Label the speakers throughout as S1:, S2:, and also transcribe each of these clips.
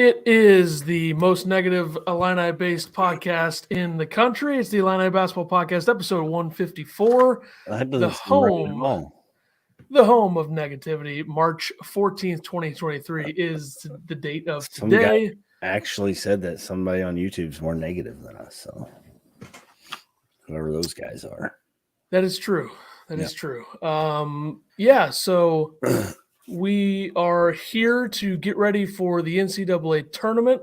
S1: It is the most negative Illini-based podcast in the country. It's the Illini Basketball Podcast, episode 154.
S2: That doesn't seem right at all.
S1: The home of negativity. March 14th, 2023 is the date of today.
S2: Some guy actually said that somebody on YouTube is more negative than us. So whoever those guys are.
S1: That is true. That is true. So we are here to get ready for the NCAA tournament.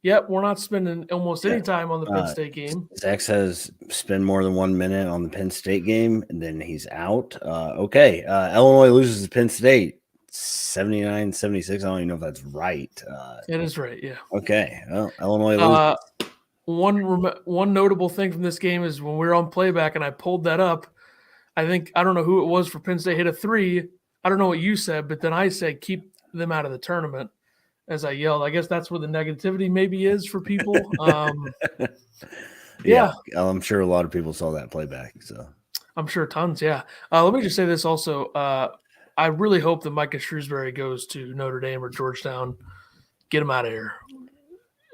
S1: Yep, we're not spending almost any time on the Penn State game.
S2: Zach says spend more than 1 minute on the Penn State game, and then he's out. Illinois loses to Penn State 79-76. I don't even know if that's right.
S1: It is right, yeah.
S2: Okay, well, Illinois loses.
S1: One notable thing from this game is when we were on playback and I pulled that up, I don't know who it was for Penn State hit a three. I don't know what you said, but then I said keep them out of the tournament as I yelled. I guess that's where the negativity maybe is for people.
S2: Yeah, I'm sure a lot of people saw that playback. So
S1: I'm sure tons, yeah. Let me just say this also. I really hope that Micah Shrewsbury goes to Notre Dame or Georgetown. Get him out of here.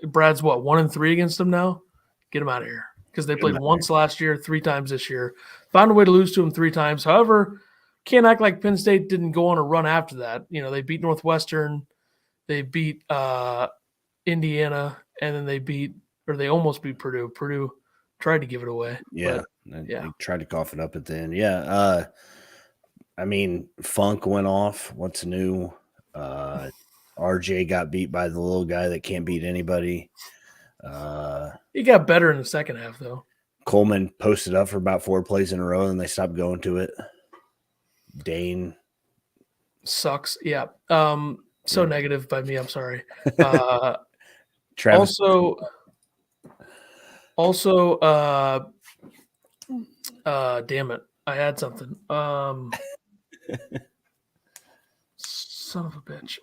S1: Brad's 1-3 against them now? Get him out of here. Because they played once last year, 3 times this year. Found a way to lose to him 3 times. However, can't act like Penn State didn't go on a run after that. You know, they beat Northwestern, they beat Indiana, and then they almost beat Purdue. Purdue tried to give it away.
S2: Yeah, they tried to cough it up at the end. Yeah, Funk went off. What's new? RJ got beat by the little guy that can't beat anybody.
S1: He got better in the second half, though.
S2: Coleman posted up for about 4 plays in a row, and they stopped going to it. Dane
S1: sucks. Yeah. Negative by me. I'm sorry.
S2: Travis.
S1: Also, damn it. I had something. Son of a bitch.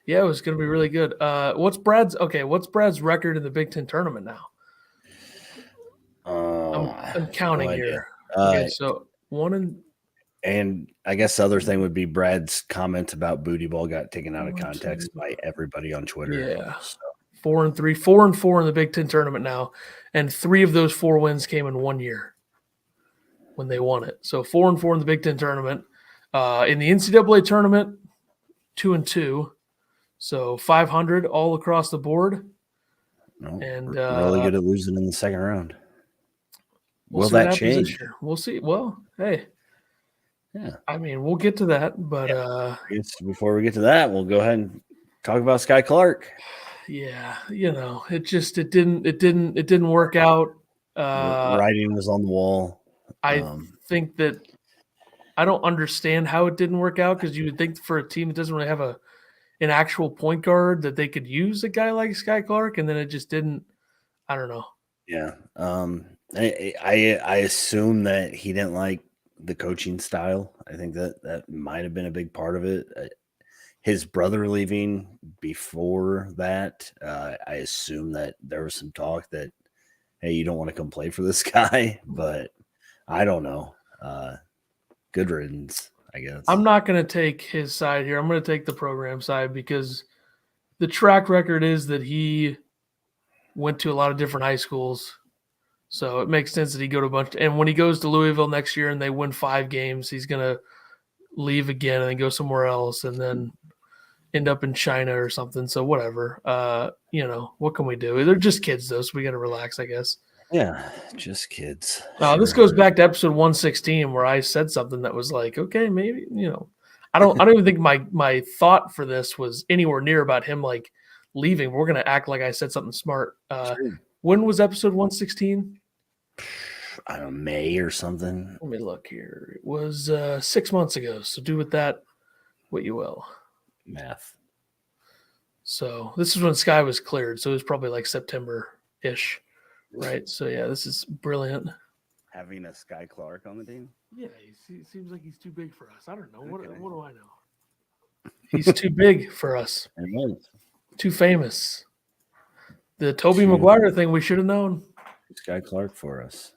S1: It was going to be really good. What's Brad's record in the Big Ten tournament now? I'm counting here. Okay, so 1
S2: and I guess the other thing would be Brad's comment about booty ball got taken out of context by everybody on Twitter.
S1: Yeah. So. 4-3, 4-4 in the Big Ten tournament now, and 3 of those 4 wins came in 1 year when they won it. So 4-4 in the Big Ten tournament. In the NCAA tournament, 2-2. So 500 all across the board.
S2: No, and really good at losing in the second round. Will that change?
S1: We'll see. Well, hey.
S2: Yeah.
S1: We'll get to that, but
S2: before we get to that, we'll go ahead and talk about Skyy Clark.
S1: Yeah, it didn't work out.
S2: Writing was on the wall.
S1: I think that I don't understand how it didn't work out, because you would think for a team that doesn't really have an actual point guard that they could use a guy like Skyy Clark, and then it just didn't. I don't know.
S2: Yeah. I assume that he didn't like the coaching style. I think that might have been a big part of it. His brother leaving before that, I assume that there was some talk that, hey, you don't want to come play for this guy, but I don't know. Good riddance, I guess.
S1: I'm not going to take his side here. I'm going to take the program side, because the track record is that he went to a lot of different high schools. So it makes sense that he go to a bunch. And when he goes to Louisville next year and they win 5 games, he's going to leave again and then go somewhere else and then end up in China or something. So whatever. What can we do? They're just kids, though, so we got to relax, I guess.
S2: Yeah, just kids.
S1: This goes back to episode 116 where I said something that was like, okay, maybe, I don't even think my thought for this was anywhere near about him like leaving. We're going to act like I said something smart. When was episode 116?
S2: I don't know, May or something.
S1: Let me look here. It was 6 months ago. So do with that what you will.
S2: Math.
S1: So this is when Skyy was cleared. So it was probably like September-ish. Right. So, yeah, this is brilliant.
S2: Having a Skyy Clark on the team?
S1: Yeah, he seems like he's too big for us. I don't know. Okay. What do I know? He's too big for us. Too famous. The Tobey Maguire thing we should have known.
S2: Skyy Clark for us.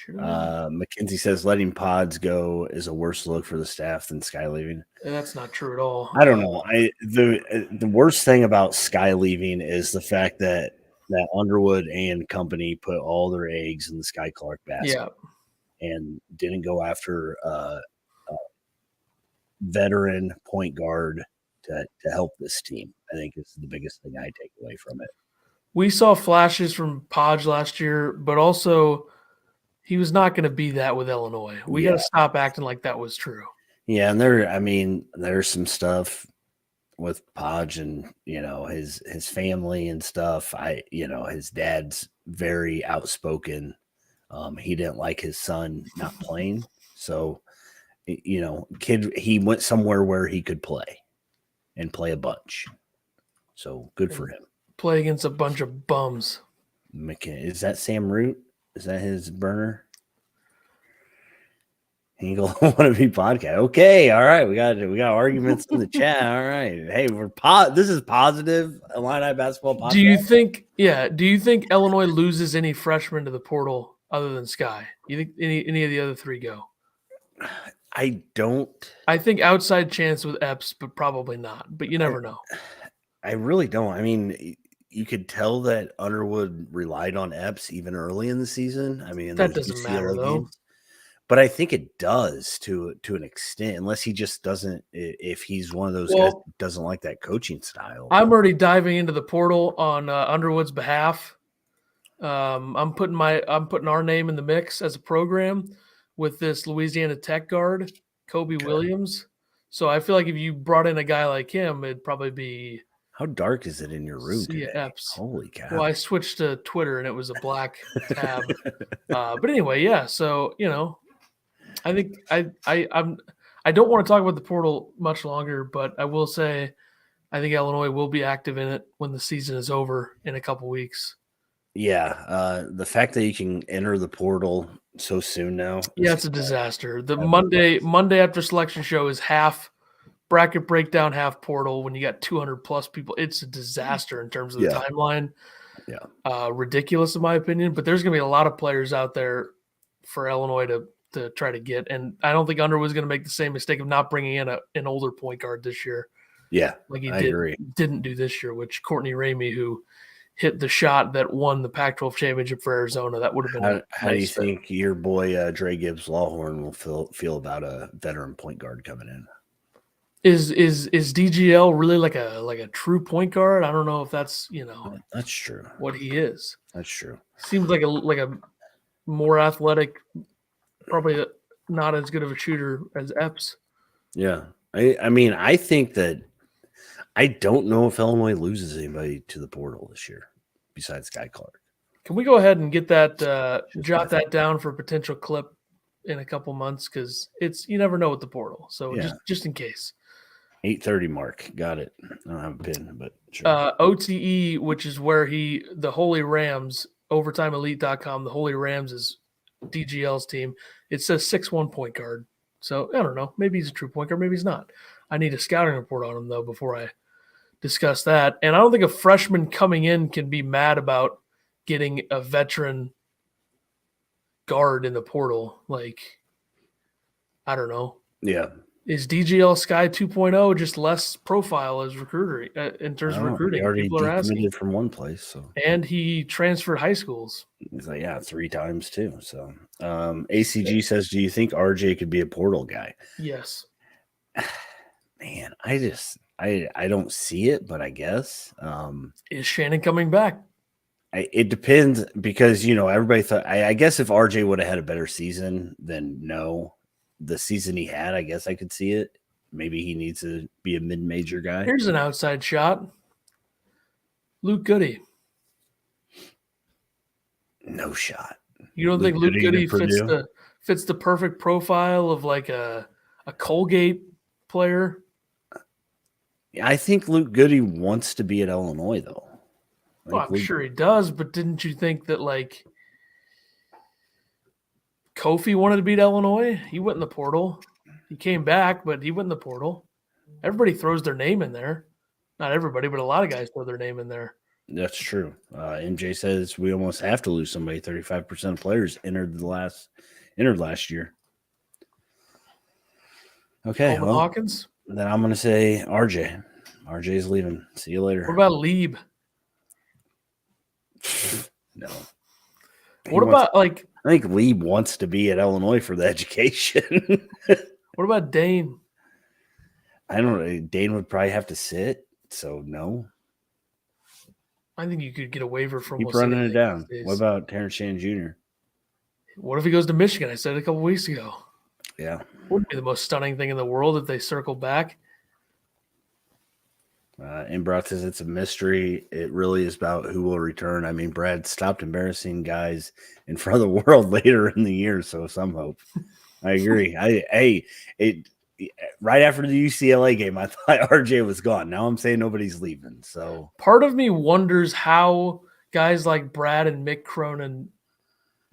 S2: McKenzie says letting Pods go is a worse look for the staff than Skyy leaving.
S1: And that's not true at all.
S2: I don't know. The worst thing about Skyy leaving is the fact that Underwood and company put all their eggs in the Skyy Clark basket and didn't go after a veteran point guard to help this team. I think is the biggest thing I take away from it.
S1: We saw flashes from Podge last year, but also he was not going to be that with Illinois. We got to stop acting like that was true.
S2: Yeah, and there's some stuff with Podge and his family and stuff. His dad's very outspoken. He didn't like his son not playing, so he went somewhere where he could play and play a bunch. So good for him.
S1: Play against a bunch of bums.
S2: Is that Sam Root? Is that his burner? Eagle Wannabe Podcast. Okay, all right. We got arguments in the chat. All right. Hey, this is positive Illini basketball podcast.
S1: Do you think Illinois loses any freshmen to the portal other than Skyy? You think any of the other three go?
S2: I don't.
S1: I think outside chance with Epps, but probably not. But you never know.
S2: I really don't. I mean, you could tell that Underwood relied on Epps even early in the season. I mean,
S1: that doesn't matter though.
S2: But I think it does to an extent, unless he just doesn't. If he's one of those guys that doesn't like that coaching style.
S1: I'm already diving into the portal on Underwood's behalf. I'm putting our name in the mix as a program with this Louisiana Tech guard, Kobe Williams. So I feel like if you brought in a guy like him, it'd probably be.
S2: How dark is it in your room today?
S1: Epps.
S2: Holy cow!
S1: Well, I switched to Twitter and it was a black tab. But anyway, yeah. So I think I don't want to talk about the portal much longer, but I will say I think Illinois will be active in it when the season is over in a couple weeks.
S2: Yeah, the fact that you can enter the portal so soon now.
S1: Yeah, it's a disaster. The Monday after selection show is half bracket breakdown, half portal. When you got 200 plus people, it's a disaster in terms of the timeline.
S2: Yeah,
S1: ridiculous in my opinion. But there's going to be a lot of players out there for Illinois to try to get, and I don't think Underwood's going to make the same mistake of not bringing in an older point guard this year.
S2: Yeah,
S1: like he
S2: agree.
S1: Didn't do this year, which Courtney Ramey, who hit the shot that won the Pac-12 championship for Arizona, that would have been.
S2: How do you think your boy Dre Gibbs Lawhorn will feel about a veteran point guard coming in?
S1: Is DGL really like a true point guard? I don't know if that's
S2: that's true.
S1: What he is.
S2: That's true.
S1: Seems like a more athletic, probably not as good of a shooter as Epps.
S2: Yeah, I mean I think that I don't know if Illinois loses anybody to the portal this year besides Skyy Clark.
S1: Can we go ahead and get that jot that down for a potential clip in a couple months, because you never know with the portal. So just in case.
S2: 8:30 mark. Got it. I don't have a pin, but sure.
S1: OTE, which is where the Holy Rams, overtimeelite.com, the Holy Rams is DGL's team. It says 6'1" point guard. So I don't know. Maybe he's a true point guard. Maybe he's not. I need a scouting report on him, though, before I discuss that. And I don't think a freshman coming in can be mad about getting a veteran guard in the portal. Like, I don't know.
S2: Yeah.
S1: Is DGL Skyy 2.0 just less profile as recruiter in terms of recruiting?
S2: He already decommitted from one place, so
S1: and he transferred high schools.
S2: He's like, 3 times too. So, ACG says, "Do you think RJ could be a portal guy?"
S1: Yes.
S2: Man, I don't see it, but I guess.
S1: Is Shannon coming back?
S2: It depends, because everybody thought. I guess if RJ would have had a better season, then no. The season he had, I guess I could see it. Maybe he needs to be a mid-major guy.
S1: Here's an outside shot. Luke Goody.
S2: No shot.
S1: You don't think Luke Goody fits the perfect profile of like a Colgate player?
S2: I think Luke Goody wants to be at Illinois, though.
S1: I'm sure he does, but didn't you think that like Kofi wanted to beat Illinois? He went in the portal. He came back, but he went in the portal. Everybody throws their name in there. Not everybody, but a lot of guys throw their name in there.
S2: That's true. MJ says we almost have to lose somebody. 35% of players entered last year. Okay,
S1: Coleman Hawkins.
S2: Then I'm going to say RJ. RJ's leaving. See you later.
S1: What about Lieb?
S2: No.
S1: What about
S2: I think Lieb wants to be at Illinois for the education.
S1: What about Dane?
S2: I don't know. Dane would probably have to sit, so no.
S1: I think you could get a waiver from.
S2: Keep running it down. What about Terrence Shannon Jr.?
S1: What if he goes to Michigan? I said it a couple weeks ago.
S2: Yeah.
S1: Wouldn't be the most stunning thing in the world if they circle back.
S2: Inbroth says it's a mystery. It really is about who will return. I mean, Brad stopped embarrassing guys in front of the world later in the year, so some hope. I agree. Right after the UCLA game, I thought RJ was gone. Now I'm saying nobody's leaving. So
S1: part of me wonders how guys like Brad and Mick Cronin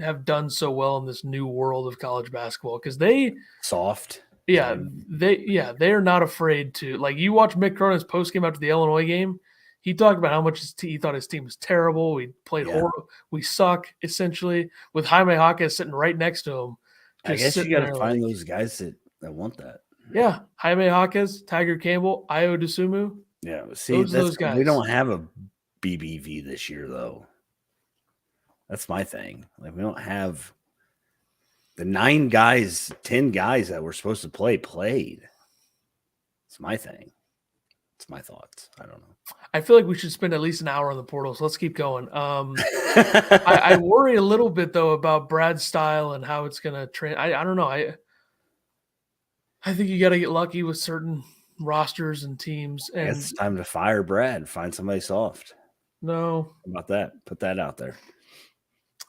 S1: have done so well in this new world of college basketball because they
S2: soft.
S1: Yeah, they are not afraid to. Like, you watch Mick Cronin's post game after the Illinois game, he talked about how much he thought his team was terrible. We played horrible. We suck, essentially, with Jaime Jaquez sitting right next to him.
S2: I guess you got to find those guys that want that.
S1: Yeah, Jaime Jaquez, Tiger Campbell, Ayo Dosunmu.
S2: Yeah, see, those guys. We don't have a BBV this year, though. That's my thing. Like, we don't have the 10 guys that were supposed to play played. It's my thing. It's my thoughts. I don't know.
S1: I feel like we should spend at least an hour on the portal, so let's keep going. I worry a little bit, though, about Brad's style and how it's going to I don't know. I think you got to get lucky with certain rosters and teams. And
S2: it's time to fire Brad. Find somebody soft.
S1: No.
S2: How about that? Put that out there.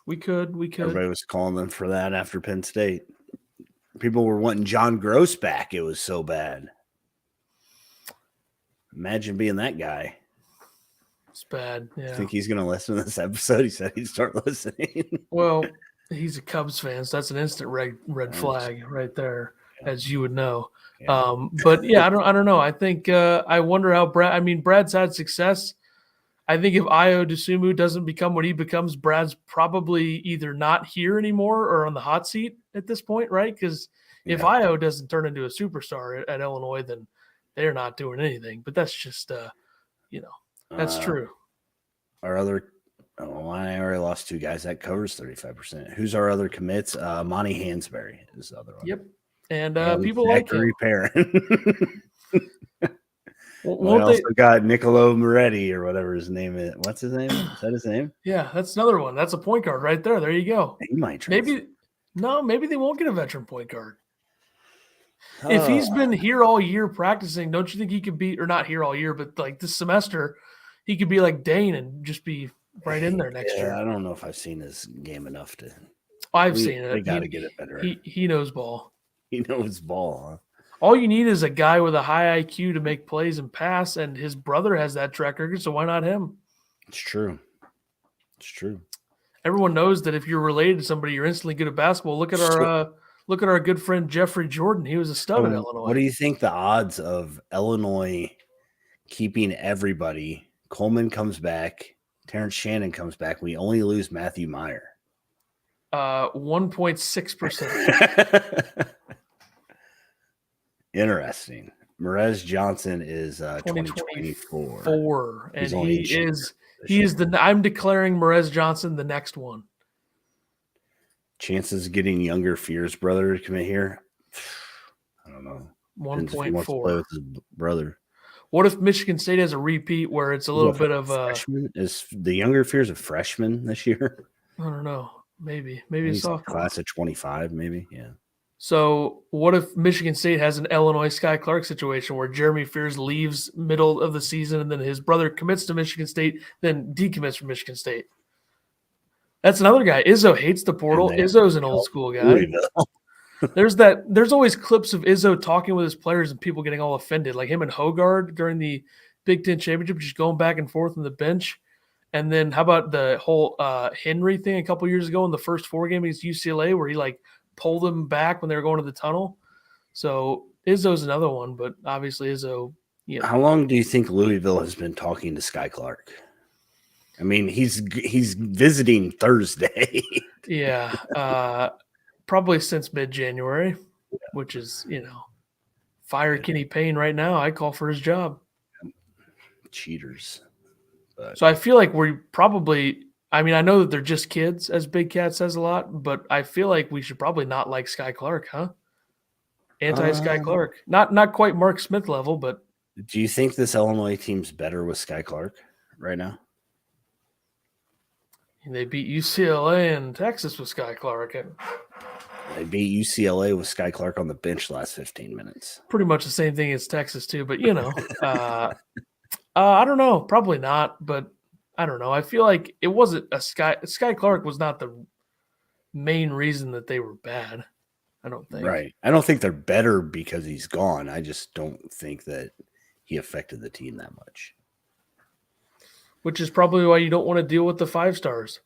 S1: We could.
S2: Everybody was calling them for that after Penn State. People were wanting John Gross back. It was so bad. Imagine being that guy.
S1: It's bad. Yeah.
S2: I think he's going to listen to this episode. He said he'd start listening.
S1: Well, he's a Cubs fan, so that's an instant red flag right there, as you would know. Yeah. But yeah, I don't know. I think I wonder how Brad's had success. I think if Ayo Dosunmu doesn't become what he becomes, Brad's probably either not here anymore or on the hot seat at this point, right? Because if Ayo doesn't turn into a superstar at Illinois, then they're not doing anything. But that's just, that's true.
S2: I already lost two guys. That covers 35%. Who's our other commits? Monty Hansberry is the other one.
S1: Yep. And people like him.
S2: We also got Niccolo Moretti or whatever his name is. What's his name? Is that his name?
S1: Yeah, that's another one. That's a point guard right there. There you go.
S2: He might
S1: maybe they won't get a veteran point guard. If he's been here all year practicing, don't you think he could be, or not here all year, but like this semester, he could be like Dane and just be right in there next year.
S2: I don't know if I've seen his game enough to.
S1: I've seen it.
S2: They got to get it better.
S1: He knows ball.
S2: He knows ball, huh?
S1: All you need is a guy with a high IQ to make plays and pass, and his brother has that track record, so why not him?
S2: It's true.
S1: Everyone knows that if you're related to somebody, you're instantly good at basketball. Look at our good friend Jeffrey Jordan. He was a stud at Illinois.
S2: What do you think the odds of Illinois keeping everybody? Coleman comes back, Terrence Shannon comes back. We only lose Matthew Meyer.
S1: 1.6%.
S2: Interesting. Merez Johnson is 2024.
S1: And I'm declaring Merez Johnson the next one.
S2: Chances of getting younger Fears brother to commit here? I don't know.
S1: 1.4.
S2: Play with his brother.
S1: What if Michigan State has a repeat where it's a little bit of a
S2: freshman? Is the younger Fears a freshman this year?
S1: I don't know. Maybe a sophomore.
S2: Class of 25, maybe. Yeah.
S1: So what if Michigan State has an Illinois Skyy Clark situation where Jeremy Fears leaves middle of the season and then his brother commits to Michigan State, then decommits from Michigan State? That's another guy. Izzo hates the portal. Izzo's an old school guy. There's always clips of Izzo talking with his players and people getting all offended, like him and Hogard during the Big Ten Championship, just going back and forth on the bench. And then how about the whole Henry thing a couple years ago in the first 4 game against UCLA where he pulled them back when they were going to the tunnel? So Izzo's another one, but obviously Izzo.
S2: How long do you think Louisville has been talking to Skyy Clark? I mean, he's visiting Thursday.
S1: Yeah, probably since mid-January, which is, fire Kenny Payne right now. I call for his job.
S2: Cheaters.
S1: So I feel like we probably – I mean, I know that they're just kids, as Big Cat says a lot, but I feel like we should probably not like Skyy Clark, huh? Anti-Skyy Clark. Not quite Mark Smith level, but –
S2: do you think this Illinois team's better with Skyy Clark right now?
S1: They beat UCLA and Texas with Skyy Clark.
S2: They beat UCLA with Skyy Clark on the bench last 15 minutes.
S1: Pretty much the same thing as Texas too, but I don't know, probably not, but I don't know. I feel like it wasn't Skyy Clark was not the main reason that they were bad. I don't think.
S2: Right. I don't think they're better because he's gone. I just don't think that he affected the team that much.
S1: Which is probably why you don't want to deal with the 5 stars.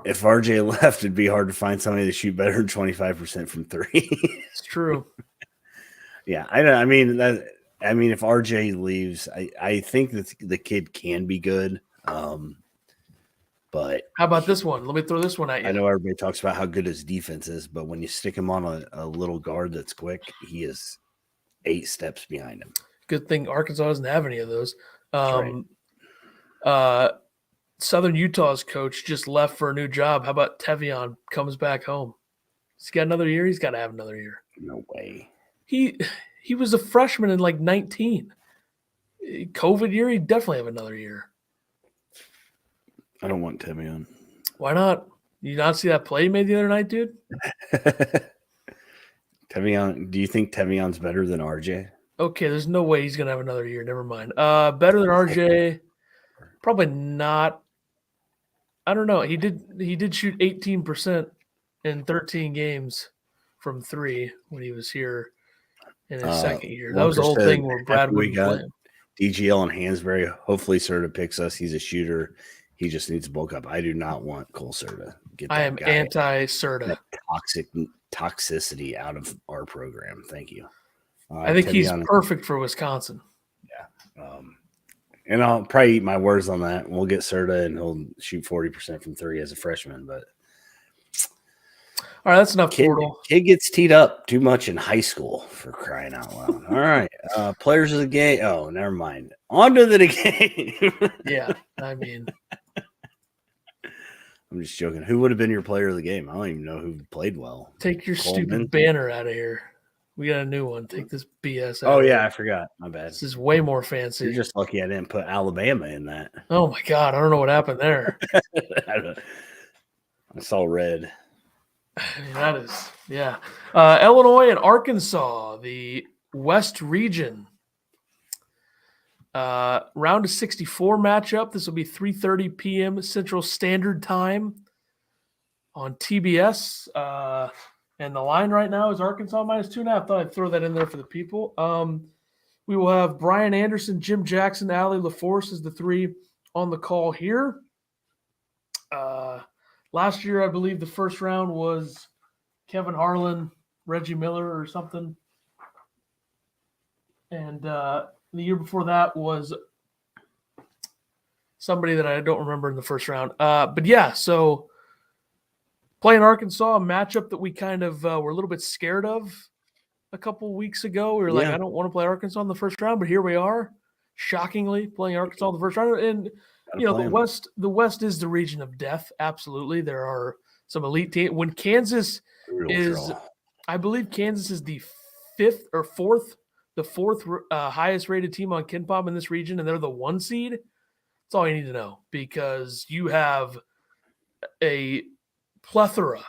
S2: If RJ left, it'd be hard to find somebody to shoot better than 25% from 3.
S1: It's true.
S2: Yeah, I mean, if RJ leaves, I think that the kid can be good. But
S1: how about this one? Let me throw this one at you.
S2: I know everybody talks about how good his defense is, but when you stick him on a little guard that's quick, he is 8 steps behind him.
S1: Good thing Arkansas doesn't have any of those.
S2: Right.
S1: Southern Utah's coach just left for a new job. How about Tevion comes back home? He's got another year. He's got to have another year.
S2: No way.
S1: He was a freshman in like 19. COVID year, he'd definitely have another year.
S2: I don't want Tevion.
S1: Why not? You not see that play he made the other night, dude?
S2: Tevion, do you think Tevion's better than RJ?
S1: Okay, there's no way he's gonna have another year. Never mind. Better than RJ? Probably not. I don't know. He did shoot 18% in 13 games from 3 when he was here in his second year. That was the whole thing where Brad wouldn't play him.
S2: DGL and Hansberry. Hopefully, Serta picks us. He's a shooter. He just needs to bulk up. I do not want Cole Serta.
S1: I am anti-Serta.
S2: Toxicity out of our program. Thank you.
S1: I think he's perfect for Wisconsin.
S2: Yeah. And I'll probably eat my words on that. We'll get Serta, and he'll shoot 40% from 3 as a freshman. But
S1: all right, that's enough.
S2: Kid gets teed up too much in high school, for crying out loud. All right, players of the game. Oh, never mind. On to the game.
S1: Yeah, I mean,
S2: I'm just joking. Who would have been your player of the game? I don't even know who played well.
S1: Take your stupid banner out of here. We got a new one. Take this BS out.
S2: Oh, yeah, I forgot. My bad.
S1: This is way more fancy.
S2: You're just lucky I didn't put Alabama in that.
S1: Oh, my God. I don't know what happened there.
S2: I saw red.
S1: That is, yeah. Illinois and Arkansas, the West region. Round of 64 matchup. This will be 3:30 p.m. Central Standard Time on TBS. And the line right now is Arkansas -2.5. I thought I'd throw that in there for the people. We will have Brian Anderson, Jim Jackson, Allie LaForce as the 3 on the call here. Last year, I believe the first round was Kevin Harlan, Reggie Miller or something. And the year before that was somebody that I don't remember in the first round. But yeah, so playing Arkansas, a matchup that we kind of were a little bit scared of a couple weeks ago. We were like, I don't want to play Arkansas in the first round, but here we are, shockingly playing Arkansas in the first round. And the West is the region of death. Absolutely, there are some elite teams. When Kansas I believe Kansas is the fourth highest rated team on KenPom in this region, and they're the 1 seed. That's all you need to know, because you have a plethora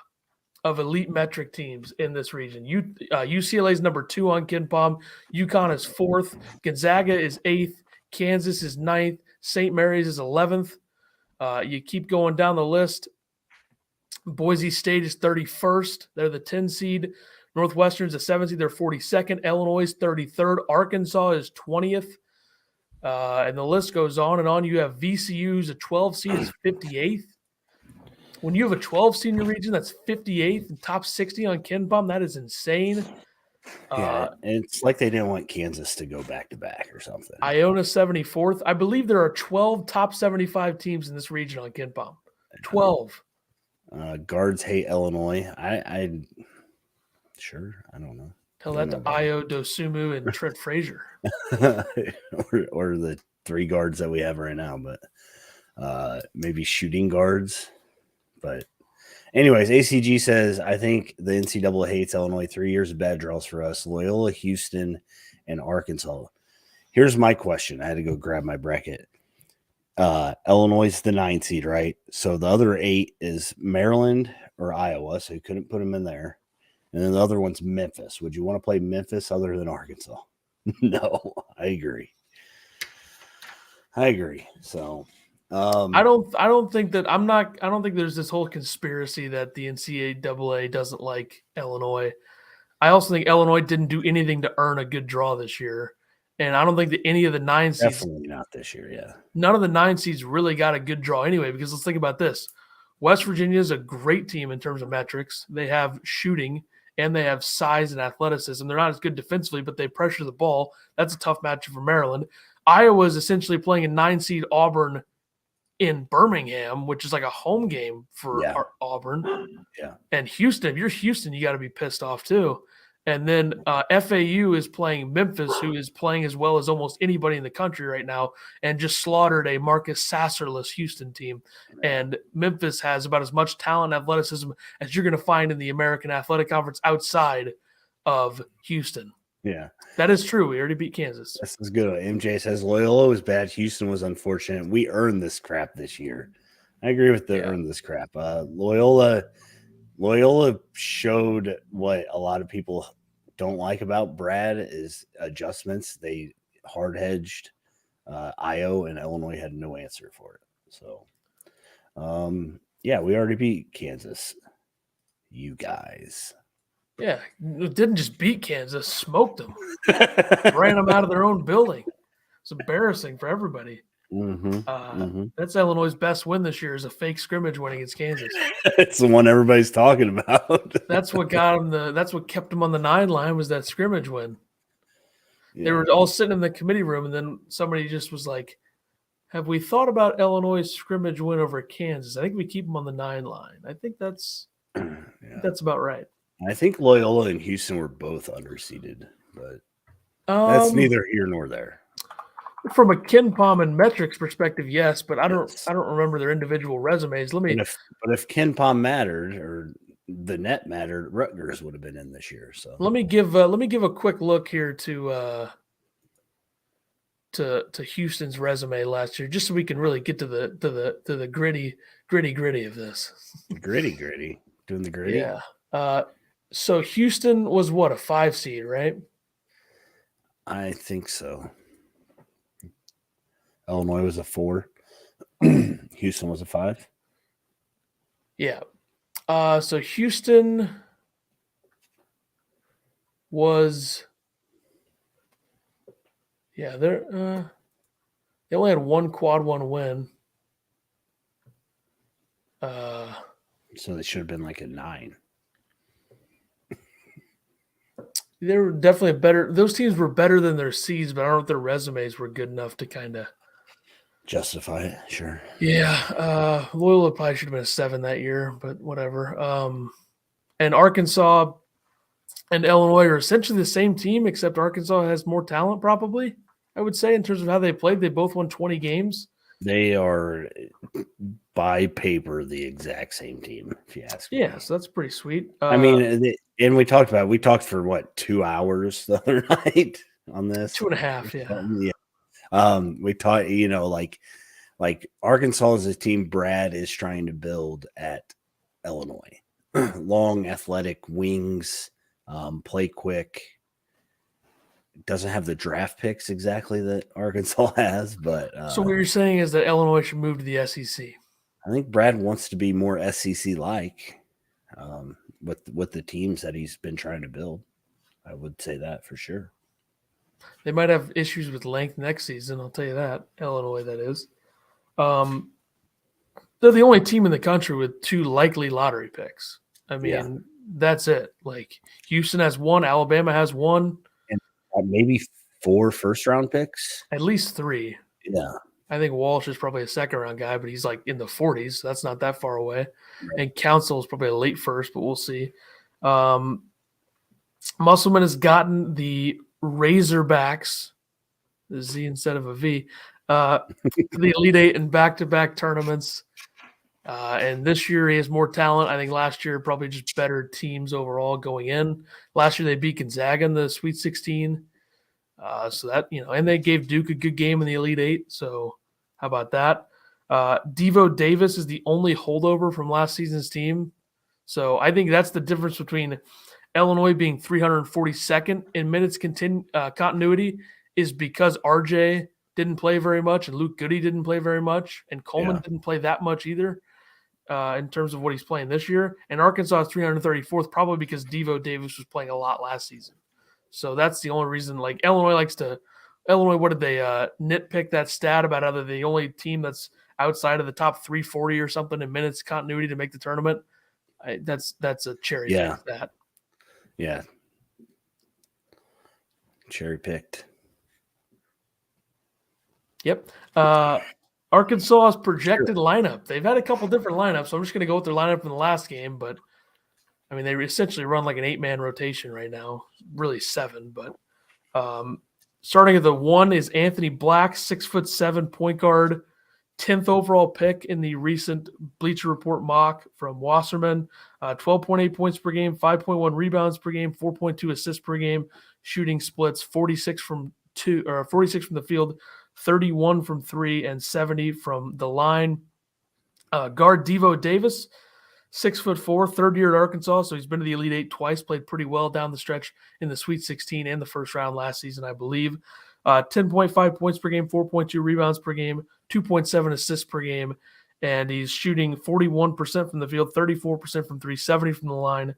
S1: of elite metric teams in this region. UCLA is number 2 on KenPom. UConn is 4th. Gonzaga is 8th. Kansas is 9th. St. Mary's is 11th. You keep going down the list. Boise State is 31st. They're the 10 seed. Northwestern's the 7th seed. They're 42nd. Illinois is 33rd. Arkansas is 20th. And the list goes on and on. You have VCU's a 12 seed is 58th. When you have a 12 seed in your region, that's 58th and top 60 on KenPom. That is insane.
S2: Yeah, it's like they didn't want Kansas to go back to back or something.
S1: Iona 74th. I believe there are 12 top 75 teams in this region on KenPom. 12.
S2: Guards hate Illinois. I sure, I don't know.
S1: Tell that to Io Dosumu and Trent Frazier.
S2: or the 3 guards that we have right now, but maybe shooting guards. But anyways, ACG says, I think the NCAA hates Illinois. 3 years of bad draws for us. Loyola, Houston, and Arkansas. Here's my question. I had to go grab my bracket. Illinois is the 9 seed, right? So the other 8 is Maryland or Iowa, so you couldn't put them in there. And then the other one's Memphis. Would you want to play Memphis other than Arkansas? No, I agree. So
S1: I don't think there's this whole conspiracy that the NCAA doesn't like Illinois. I also think Illinois didn't do anything to earn a good draw this year. And I don't think that any of the 9 seeds,
S2: definitely not this year, yeah.
S1: None of the 9 seeds really got a good draw anyway, because let's think about this. West Virginia is a great team in terms of metrics. They have shooting and they have size and athleticism. They're not as good defensively, but they pressure the ball. That's a tough matchup for Maryland. Iowa is essentially playing a 9 seed Auburn in Birmingham, which is like a home game for Auburn.
S2: Yeah.
S1: And Houston, if you're Houston, you got to be pissed off too. And then FAU is playing Memphis, who is playing as well as almost anybody in the country right now, and just slaughtered a Marcus Sasserless Houston team. And Memphis has about as much talent and athleticism as you're going to find in the American Athletic Conference outside of Houston.
S2: Yeah.
S1: That is true. We already beat Kansas.
S2: This is good. MJ says Loyola was bad. Houston was unfortunate. We earned this crap this year. I agree with the earned this crap. Loyola showed what a lot of people don't like about Brad is adjustments. They hard hedged Io, and Illinois had no answer for it. So, we already beat Kansas. You guys.
S1: Yeah, didn't just beat Kansas, smoked them, ran them out of their own building. It's embarrassing for everybody. That's Illinois' best win this year is a fake scrimmage win against Kansas.
S2: It's the one everybody's talking about.
S1: That's what got them that's what kept them on the 9 line was that scrimmage win. Yeah. They were all sitting in the committee room, and then somebody just was like, have we thought about Illinois' scrimmage win over Kansas? I think we keep them on the 9 line. I think that's about right.
S2: I think Loyola and Houston were both underseeded, but that's neither here nor there.
S1: From a KenPom and metrics perspective, yes, but I don't remember their individual resumes.
S2: But if KenPom mattered or the net mattered, Rutgers would have been in this year. So
S1: let me give a quick look here to Houston's resume last year, just so we can really get to the gritty of this.
S2: Gritty, doing the gritty.
S1: Yeah. So Houston was what, a 5 seed, right?
S2: I think so. Illinois was a 4. Houston was a 5.
S1: Yeah. So Houston was, they only had one quad 1 win.
S2: So they should have been like a 9.
S1: They were definitely those teams were better than their seeds, but I don't know if their resumes were good enough to kind of
S2: justify it. Sure.
S1: Yeah. Loyola probably should have been a 7 that year, but whatever. And Arkansas and Illinois are essentially the same team, except Arkansas has more talent, probably, I would say, in terms of how they played. They both won 20 games.
S2: They are, by paper, the exact same team, if you ask me.
S1: Yeah, so that's pretty sweet.
S2: I mean, and we talked for what, 2 hours the other night on this?
S1: 2.5,
S2: yeah. We talked, like Arkansas is a team Brad is trying to build at Illinois. Long, athletic wings, play quick. Doesn't have the draft picks exactly that Arkansas has, but
S1: so what you're saying is that Illinois should move to the SEC.
S2: I think Brad wants to be more SEC like with the teams that he's been trying to build. I would say that for sure.
S1: They might have issues with length next season. I'll tell you that. Illinois, that is. They're the only team in the country with 2 likely lottery picks. I mean, That's it. Like Houston has one, Alabama has one,
S2: and maybe 4 first-round picks.
S1: at least 3.
S2: Yeah,
S1: I think Walsh is probably a second-round guy, but he's like in the 40s. So that's not that far away.
S2: right.
S1: And Council is probably a late first, but we'll see. Musselman has gotten the Razorbacks, the Z instead of a V, to the Elite Eight in back-to-back tournaments. And this year he has more talent. I think last year probably just better teams overall going in. Last year they beat Gonzaga in the Sweet 16. So that, and they gave Duke a good game in the Elite Eight. So how about that? Devo Davis is the only holdover from last season's team. So I think that's the difference between Illinois being 342nd in minutes continuity is because RJ didn't play very much and Luke Goody didn't play very much and Coleman didn't play that much either in terms of what he's playing this year. And Arkansas is 334th probably because Devo Davis was playing a lot last season. So that's the only reason. Like Illinois, what did they nitpick that stat about how they're the only team that's outside of the top 340 or something in minutes continuity to make the tournament? That's a cherry pick stat.
S2: Yeah. Cherry picked.
S1: Yep. Arkansas's projected lineup. They've had a couple different lineups, so I'm just going to go with their lineup from the last game, but I mean, they essentially run like an 8-man rotation right now, really 7. But starting at the 1 is Anthony Black, 6'7" point guard, 10th overall pick in the recent Bleacher Report mock from Wasserman. 12.8 points per game, 5.1 rebounds per game, 4.2 assists per game, shooting splits 46 from the field, 31 from 3, and 70 from the line. Guard Devo Davis, 6'4", third year at Arkansas, so he's been to the Elite Eight twice, played pretty well down the stretch in the Sweet 16 and the first round last season, I believe. 10.5 points per game, 4.2 rebounds per game, 2.7 assists per game, and he's shooting 41% from the field, 34% from 3, 70 from the line.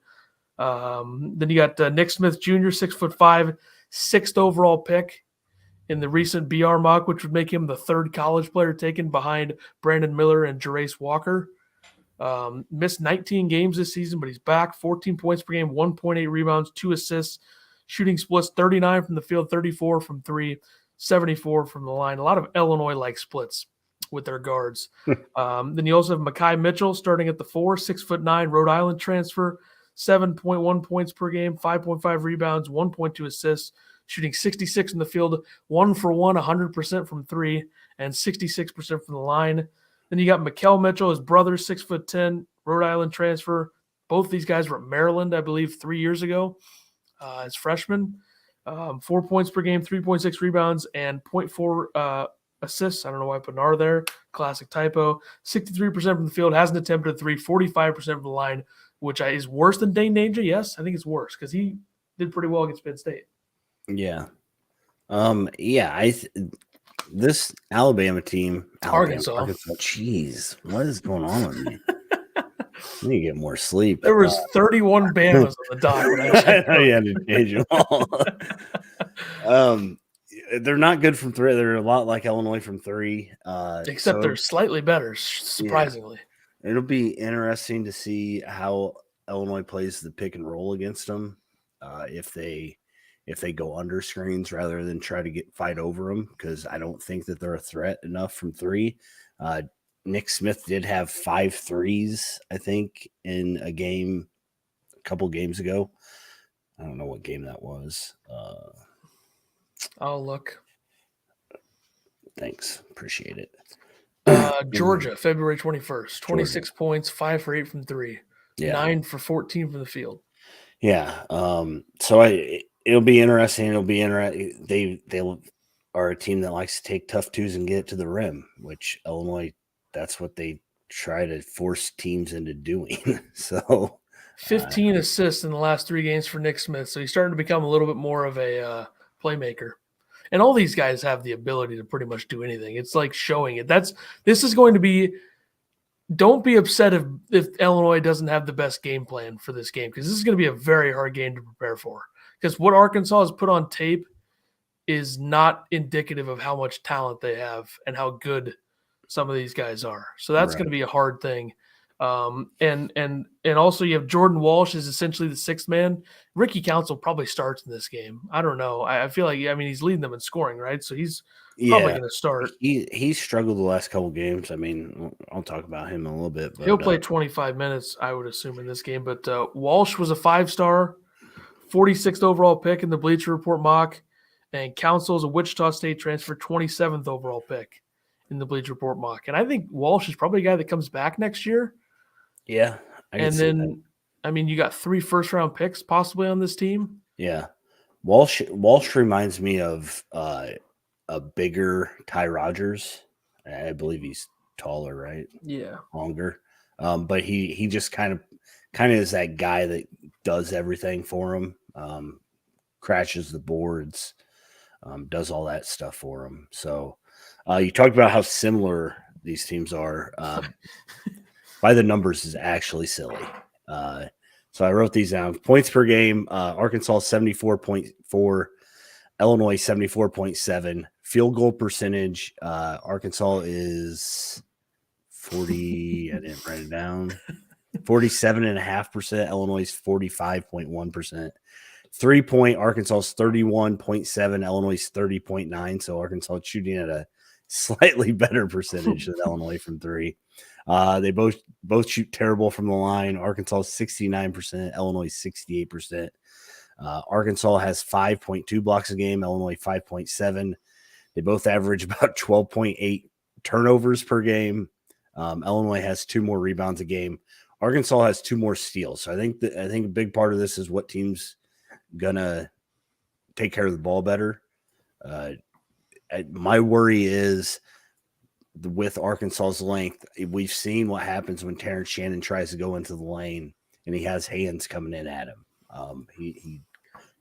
S1: Then you got Nick Smith Jr., 6'5", 6th overall pick in the recent BR mock, which would make him the 3rd college player taken behind Brandon Miller and Jerace Walker. Missed 19 games this season, but he's back. 14 points per game, 1.8 rebounds, 2 assists, shooting splits 39 from the field, 34 from 3, 74 from the line. A lot of Illinois-like splits with their guards. Then you also have Mekhi Mitchell starting at the 4, 6'9", Rhode Island transfer, 7.1 points per game, 5.5 rebounds, 1.2 assists, shooting 66 in the field, 1 for 1, 100% from 3, and 66% from the line. Then you got Mikal Mitchell, his brother, 6'10", Rhode Island transfer. Both these guys were at Maryland, I believe, 3 years ago as freshmen. 4 points per game, 3.6 rebounds, and 0.4 assists. I don't know why I put an R there. Classic typo. 63% from the field, hasn't attempted a 3, 45% from the line, which is worse than Dane Danger. Yes, I think it's worse because he did pretty well against Penn State.
S2: Yeah. This Alabama team,
S1: Arkansas.
S2: Jeez, what is going on with me? I need to get more sleep.
S1: There was 31 Bamas on the dock when I checked.
S2: You had to change them all. They're not good from 3. They're a lot like Illinois from 3.
S1: Except they're slightly better, surprisingly.
S2: Yeah. It'll be interesting to see how Illinois plays the pick and roll against them. If they go under screens rather than try to fight over them, because I don't think that they're a threat enough from 3. Nick Smith did have 5 threes, I think, in a game a couple games ago. I don't know what game that was.
S1: I'll look.
S2: Thanks. Appreciate it.
S1: Georgia, February 21st. 26 points, 5 for 8 from 3.
S2: Yeah.
S1: 9 for 14 from the field.
S2: Yeah. So it'll be interesting. It'll be interesting. They are a team that likes to take tough twos and get it to the rim, which Illinois, that's what they try to force teams into doing. So
S1: 15 assists in the last 3 games for Nick Smith. So he's starting to become a little bit more of a playmaker. And all these guys have the ability to pretty much do anything. It's like showing it. This is going to be – don't be upset if Illinois doesn't have the best game plan for this game, because this is going to be a very hard game to prepare for. Because what Arkansas has put on tape is not indicative of how much talent they have and how good some of these guys are. So that's going to be a hard thing. And also you have Jordan Walsh is essentially the sixth man. Ricky Council probably starts in this game. I don't know. I feel like he's leading them in scoring, right? So he's probably going to start.
S2: He's struggled the last couple games. I mean, I'll talk about him in a little bit. But,
S1: he'll play 25 minutes, I would assume, in this game. But Walsh was a 5-star, 46th overall pick in the Bleacher Report mock, and Council is a Wichita State transfer, 27th overall pick in the Bleacher Report mock. And I think Walsh is probably a guy that comes back next year.
S2: Yeah.
S1: And then, you got 3 first-round picks possibly on this team.
S2: Yeah. Walsh reminds me of a bigger Ty Rogers. I believe he's taller, right?
S1: Yeah.
S2: Longer. But he just kind of is that guy that does everything for him, crashes the boards, does all that stuff for him. So you talked about how similar these teams are. By the numbers is actually silly. So I wrote these down. Points per game, Arkansas 74.4, Illinois 74.7. Field goal percentage, Arkansas is 40. I didn't write it down. 47.5%. Illinois is 45.1%. 3-point, Arkansas is 31.7. Illinois is 30.9. So Arkansas shooting at a slightly better percentage than Illinois from 3. They both shoot terrible from the line. Arkansas 69%, Illinois 68%. Arkansas has 5.2 blocks a game, Illinois 5.7. They both average about 12.8 turnovers per game. Illinois has 2 more rebounds a game. Arkansas has 2 more steals. So I think a big part of this is what team's gonna take care of the ball better. My worry is with Arkansas's length, we've seen what happens when Terrence Shannon tries to go into the lane and he has hands coming in at him. He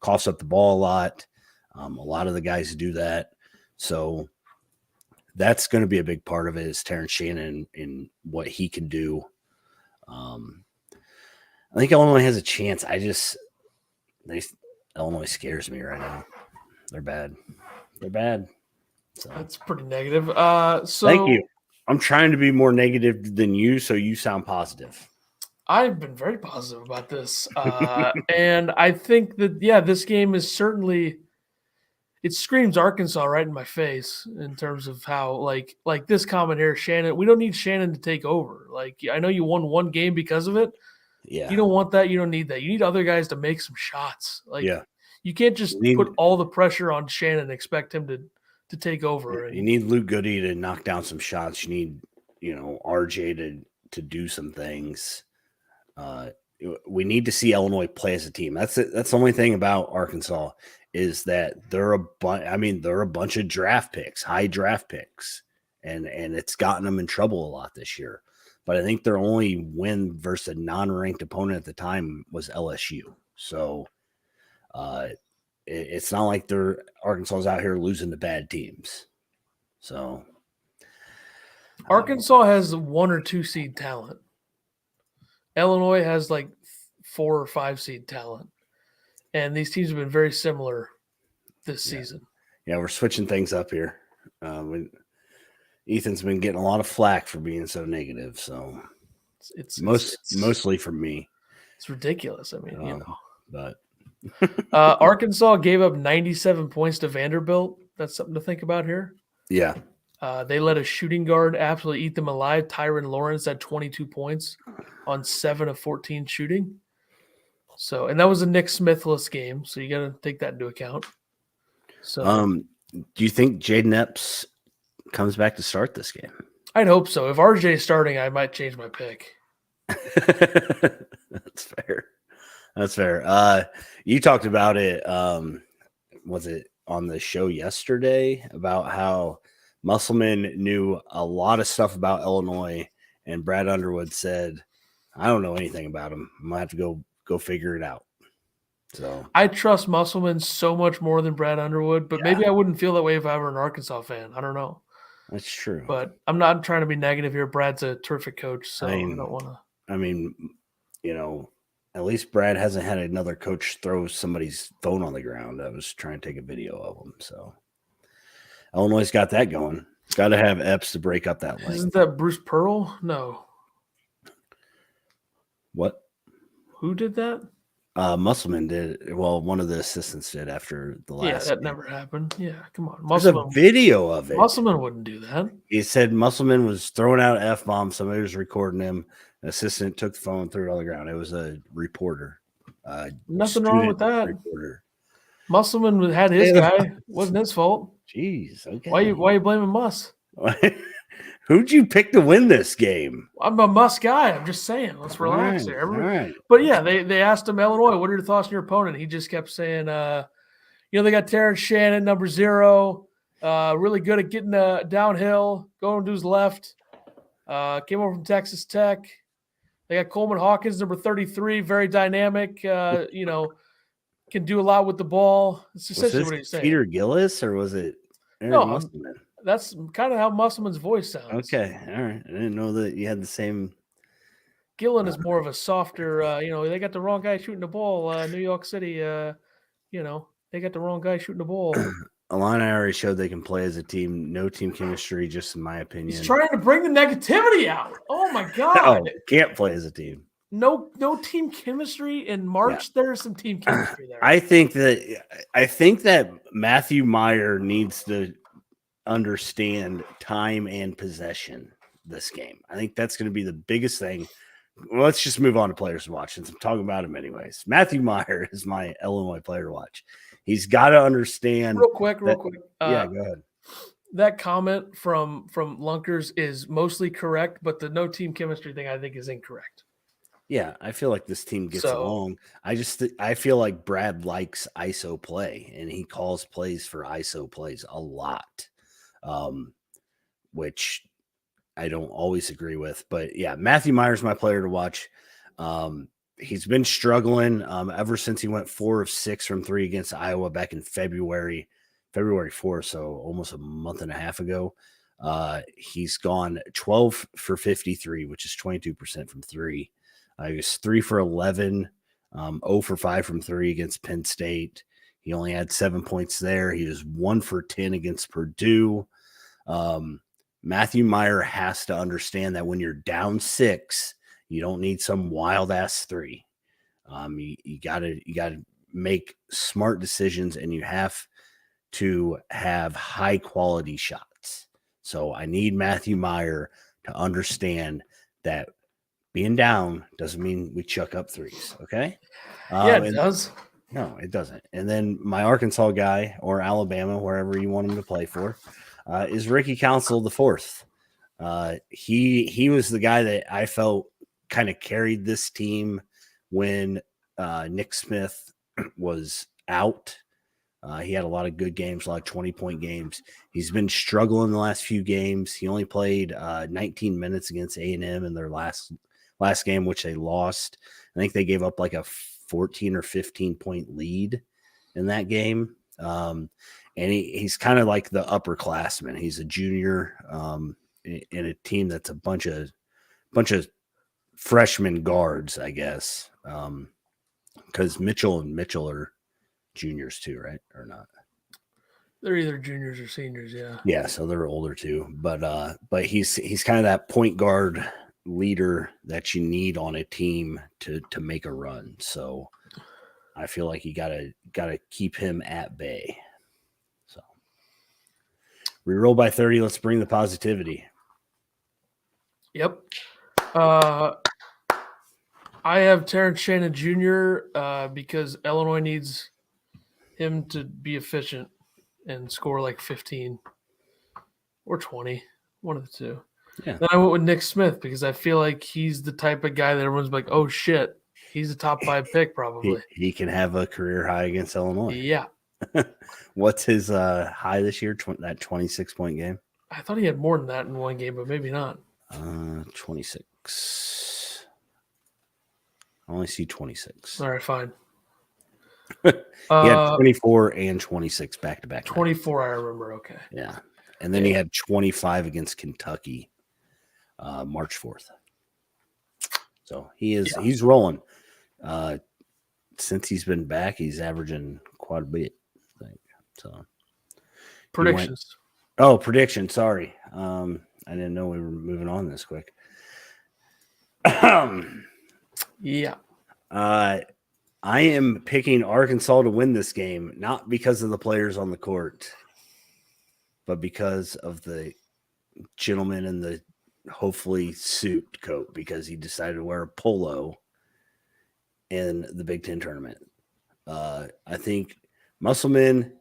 S2: coughs up the ball a lot. A lot of the guys do that. So that's going to be a big part of it is Terrence Shannon and what he can do. I think Illinois has a chance. Illinois scares me right now. They're bad. So.
S1: That's pretty negative.
S2: Thank you. I'm trying to be more negative than you, so you sound positive.
S1: I've been very positive about this. And I think that, this game is certainly – it screams Arkansas right in my face in terms of how, like this comment here, Shannon – we don't need Shannon to take over. Like, I know you won one game because of it.
S2: Yeah.
S1: You don't want that. You don't need that. You need other guys to make some shots. Like, you can't just put all the pressure on Shannon and expect him to take over.
S2: You need Luke Goody to knock down some shots. You need, RJ to do some things. We need to see Illinois play as a team. That's it. That's the only thing about Arkansas is that they're a bunch of draft picks, high draft picks, and it's gotten them in trouble a lot this year. But I think their only win versus a non-ranked opponent at the time was LSU. So it's not like Arkansas's out here losing to bad teams. So
S1: Arkansas has 1 or 2 seed talent. Illinois has like 4 or 5 seed talent. And these teams have been very similar this season.
S2: Yeah, we're switching things up here. Ethan's been getting a lot of flack for being so negative. So it's mostly from me.
S1: It's ridiculous.
S2: But
S1: Arkansas gave up 97 points to Vanderbilt. That's something to think about here.
S2: Yeah.
S1: They let a shooting guard absolutely eat them alive. Tyron Lawrence had 22 points on 7 of 14 shooting. So, and that was a Nick Smithless game. So you got to take that into account. So,
S2: do you think Jaden Epps comes back to start this game?
S1: I'd hope so. If RJ is starting, I might change my pick.
S2: That's fair. You talked about it. Was it on the show yesterday about how Musselman knew a lot of stuff about Illinois, and Brad Underwood said, "I don't know anything about him. I'm gonna have to go figure it out." So
S1: I trust Musselman so much more than Brad Underwood, but maybe I wouldn't feel that way if I were an Arkansas fan. I don't know.
S2: That's true.
S1: But I'm not trying to be negative here. Brad's a terrific coach, so I don't want
S2: to. At least Brad hasn't had another coach throw somebody's phone on the ground. I was trying to take a video of him. So Illinois got that going. Got to have Epps to break up that lane.
S1: Isn't that Bruce Pearl? No.
S2: What?
S1: Who did that?
S2: Musselman did. Well, one of the assistants did after the
S1: Yeah,
S2: last
S1: that
S2: game.
S1: never happened. Yeah, come on.
S2: There's a video of it.
S1: Musselman wouldn't do that.
S2: He said Musselman was throwing out F-bombs. Somebody was recording him. An assistant took the phone and threw it on the ground. It was a reporter.
S1: Nothing wrong with that.
S2: Reporter.
S1: Musselman had his guy. Wasn't his fault.
S2: Jeez. Okay.
S1: Why you blaming Muss?
S2: Who'd you pick to win this game?
S1: I'm a Muss guy. I'm just saying. Let's relax here.
S2: All right.
S1: But yeah, they asked him, Illinois, what are your thoughts on your opponent? He just kept saying, they got Terrence Shannon, number 0, really good at getting downhill, going to his left. Came over from Texas Tech. They got Coleman Hawkins, number 33, very dynamic. Can do a lot with the ball. It's essentially what he's saying.
S2: Peter Gillis, or was it Aaron Musselman?
S1: That's kind of how Musselman's voice sounds.
S2: Okay, all right. I didn't know that you had the same.
S1: Gillen is more of a softer. They got the wrong guy shooting the ball. New York City. They got the wrong guy shooting the ball.
S2: Illini already showed they can play as a team. No team chemistry, just in my opinion.
S1: He's trying to bring the negativity out. Oh my god!
S2: Oh, can't play as a team.
S1: No team chemistry in March. Yeah. There's some team chemistry there.
S2: I think that Matthew Meyer needs to understand time and possession this game. I think that's going to be the biggest thing. Well, let's just move on to players to watch since I'm talking about him anyways. Matthew Meyer is my Illinois player to watch. He's got to understand.
S1: Real quick.
S2: Yeah, go ahead.
S1: That comment from Lunkers is mostly correct, but the no team chemistry thing I think is incorrect.
S2: Yeah, I feel like this team gets along. I feel like Brad likes ISO play, and he calls plays for ISO plays a lot, which I don't always agree with. But yeah, Matthew Meyer's my player to watch. He's been struggling ever since he went 4 of 6 from 3 against Iowa back in February 4th, so almost a month and a half ago. He's gone 12 for 53, which is 22% from 3. He was 3 for 11, 0 for 5 from 3 against Penn State. He only had 7 points there. He was 1 for 10 against Purdue. Matthew Meyer has to understand that when you're down 6, you don't need some wild ass 3. You gotta make smart decisions, and you have to have high quality shots. So I need Matthew Meyer to understand that being down doesn't mean we chuck up 3s. Okay.
S1: Yeah, it does.
S2: No, it doesn't. And then my Arkansas guy, or Alabama, wherever you want him to play for, is Ricky Council the 4th. He was the guy that I felt kind of carried this team when Nick Smith was out. He had a lot of good games, a lot of 20-point games. He's been struggling the last few games. He only played 19 minutes against A&M in their last game, which they lost. I think they gave up like a 14 or 15-point lead in that game. And he's kind of like the upperclassman. He's a junior in a team that's a bunch of freshman guards, I guess. Because Mitchell and Mitchell are juniors too, right? Or not?
S1: They're either juniors or seniors, yeah.
S2: Yeah, so they're older too. But he's kind of that point guard leader that you need on a team to make a run. So I feel like you gotta keep him at bay. So we roll by 30. Let's bring the positivity.
S1: Yep. I have Terrence Shannon Jr. Because Illinois needs him to be efficient and score like 15 or 20, one of the two.
S2: Yeah.
S1: Then I went with Nick Smith because I feel like he's the type of guy that everyone's like, oh shit, he's a top 5 pick probably.
S2: He can have a career high against Illinois.
S1: Yeah.
S2: What's his high this year? That 26-point game?
S1: I thought he had more than that in one game, but maybe not.
S2: 26. I only see 26.
S1: All right, fine.
S2: He had 24 and 26 back-to-back.
S1: 24, I remember. Okay.
S2: Yeah. And then he had 25 against Kentucky March 4th. So he's rolling. Since he's been back, he's averaging quite a bit, I think. So
S1: predictions.
S2: Prediction. Sorry. I didn't know we were moving on this quick.
S1: Yeah.
S2: I am picking Arkansas to win this game, not because of the players on the court, but because of the gentleman in the hopefully suit coat, because he decided to wear a polo in the Big Ten tournament. I think Musselman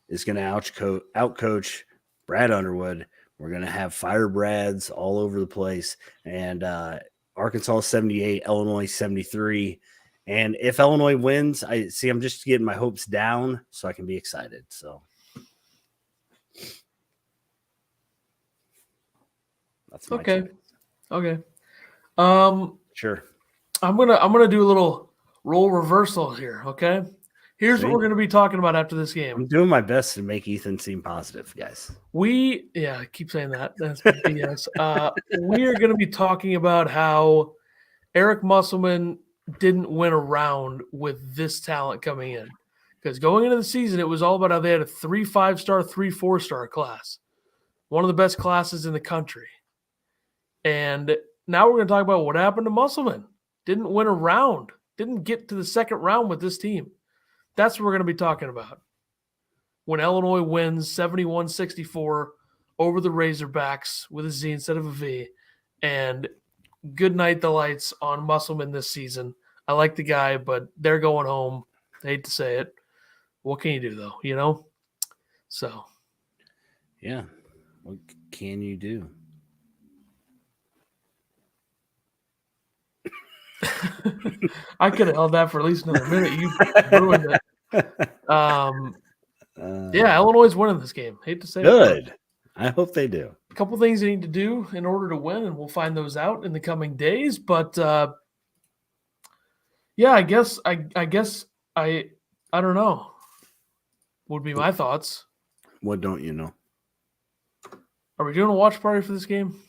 S2: is going to outcoach Brad Underwood. We're going to have fire Brads all over the place. And Arkansas 78, Illinois 73. And if Illinois wins, I'm just getting my hopes down so I can be excited. So that's my
S1: Okay.
S2: choice.
S1: Okay.
S2: Sure.
S1: I'm gonna do a little role reversal here. Okay. Here's what we're going to be talking about after this game.
S2: I'm doing my best to make Ethan seem positive, guys.
S1: I keep saying that. That's BS. We are going to be talking about how Eric Musselman didn't win a round with this talent coming in. Because going into the season, it was all about how they had a 3 5-star, 3 4-star class. One of the best classes in the country. And now we're going to talk about what happened to Musselman. Didn't win a round. Didn't get to the second round with this team. That's what we're going to be talking about. When Illinois wins 71-64 over the Razorbacks with a Z instead of a V. And good night the lights on Musselman this season. I like the guy, but they're going home. I hate to say it. What can you do, though? You know? So.
S2: Yeah. What can you do?
S1: I could have held that for at least another minute. You ruined it. Illinois is winning this game. Hate to say
S2: good. It. I hope they do.
S1: A couple things they need to do in order to win, and we'll find those out in the coming days. But I guess I don't know. Would be my thoughts.
S2: What don't you know?
S1: Are we doing a watch party for this game?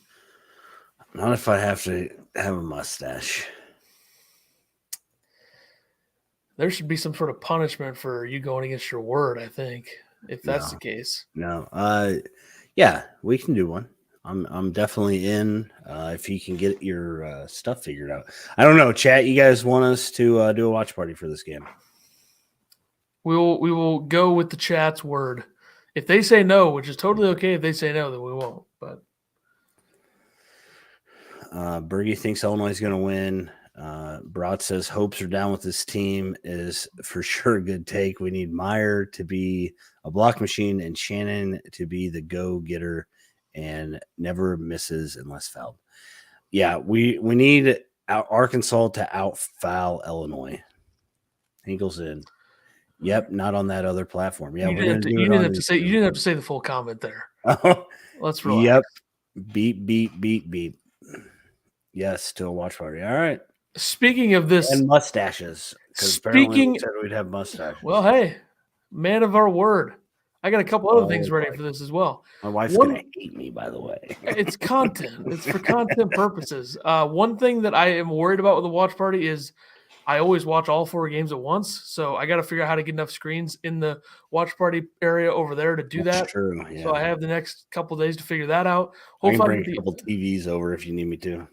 S2: Not if I have to have a mustache.
S1: There should be some sort of punishment for you going against your word, I think, if that's the case.
S2: No. Yeah, we can do one. I'm definitely in if you can get your stuff figured out. I don't know, chat, you guys want us to do a watch party for this game?
S1: We will go with the chat's word. If they say no, which is totally okay if they say no, then we won't. But
S2: Bergie thinks Illinois is going to win. Brat says hopes are down with this team is for sure a good take. We need Meyer to be a block machine and Shannon to be the go-getter and never misses unless fouled. Yeah, we need Arkansas to out-foul Illinois. Hinkle's in. Yep, not on that other platform. Yeah,
S1: you didn't have to say the full comment there. Let's relax.
S2: Yep. Beep. Yes, to a watch party. All right.
S1: Speaking of this,
S2: and mustaches. Because apparently we said we'd have mustaches.
S1: Well, hey, man of our word. I got a couple other things ready for this as well.
S2: My wife's going to hate me, by the way.
S1: It's content. It's for content purposes. One thing that I am worried about with the watch party is I always watch all 4 games at once. So I got to figure out how to get enough screens in the watch party area over there to do that.
S2: True. Yeah.
S1: So I have the next couple of days to figure that out.
S2: Hopefully, I can bring a couple TVs over if you need me to.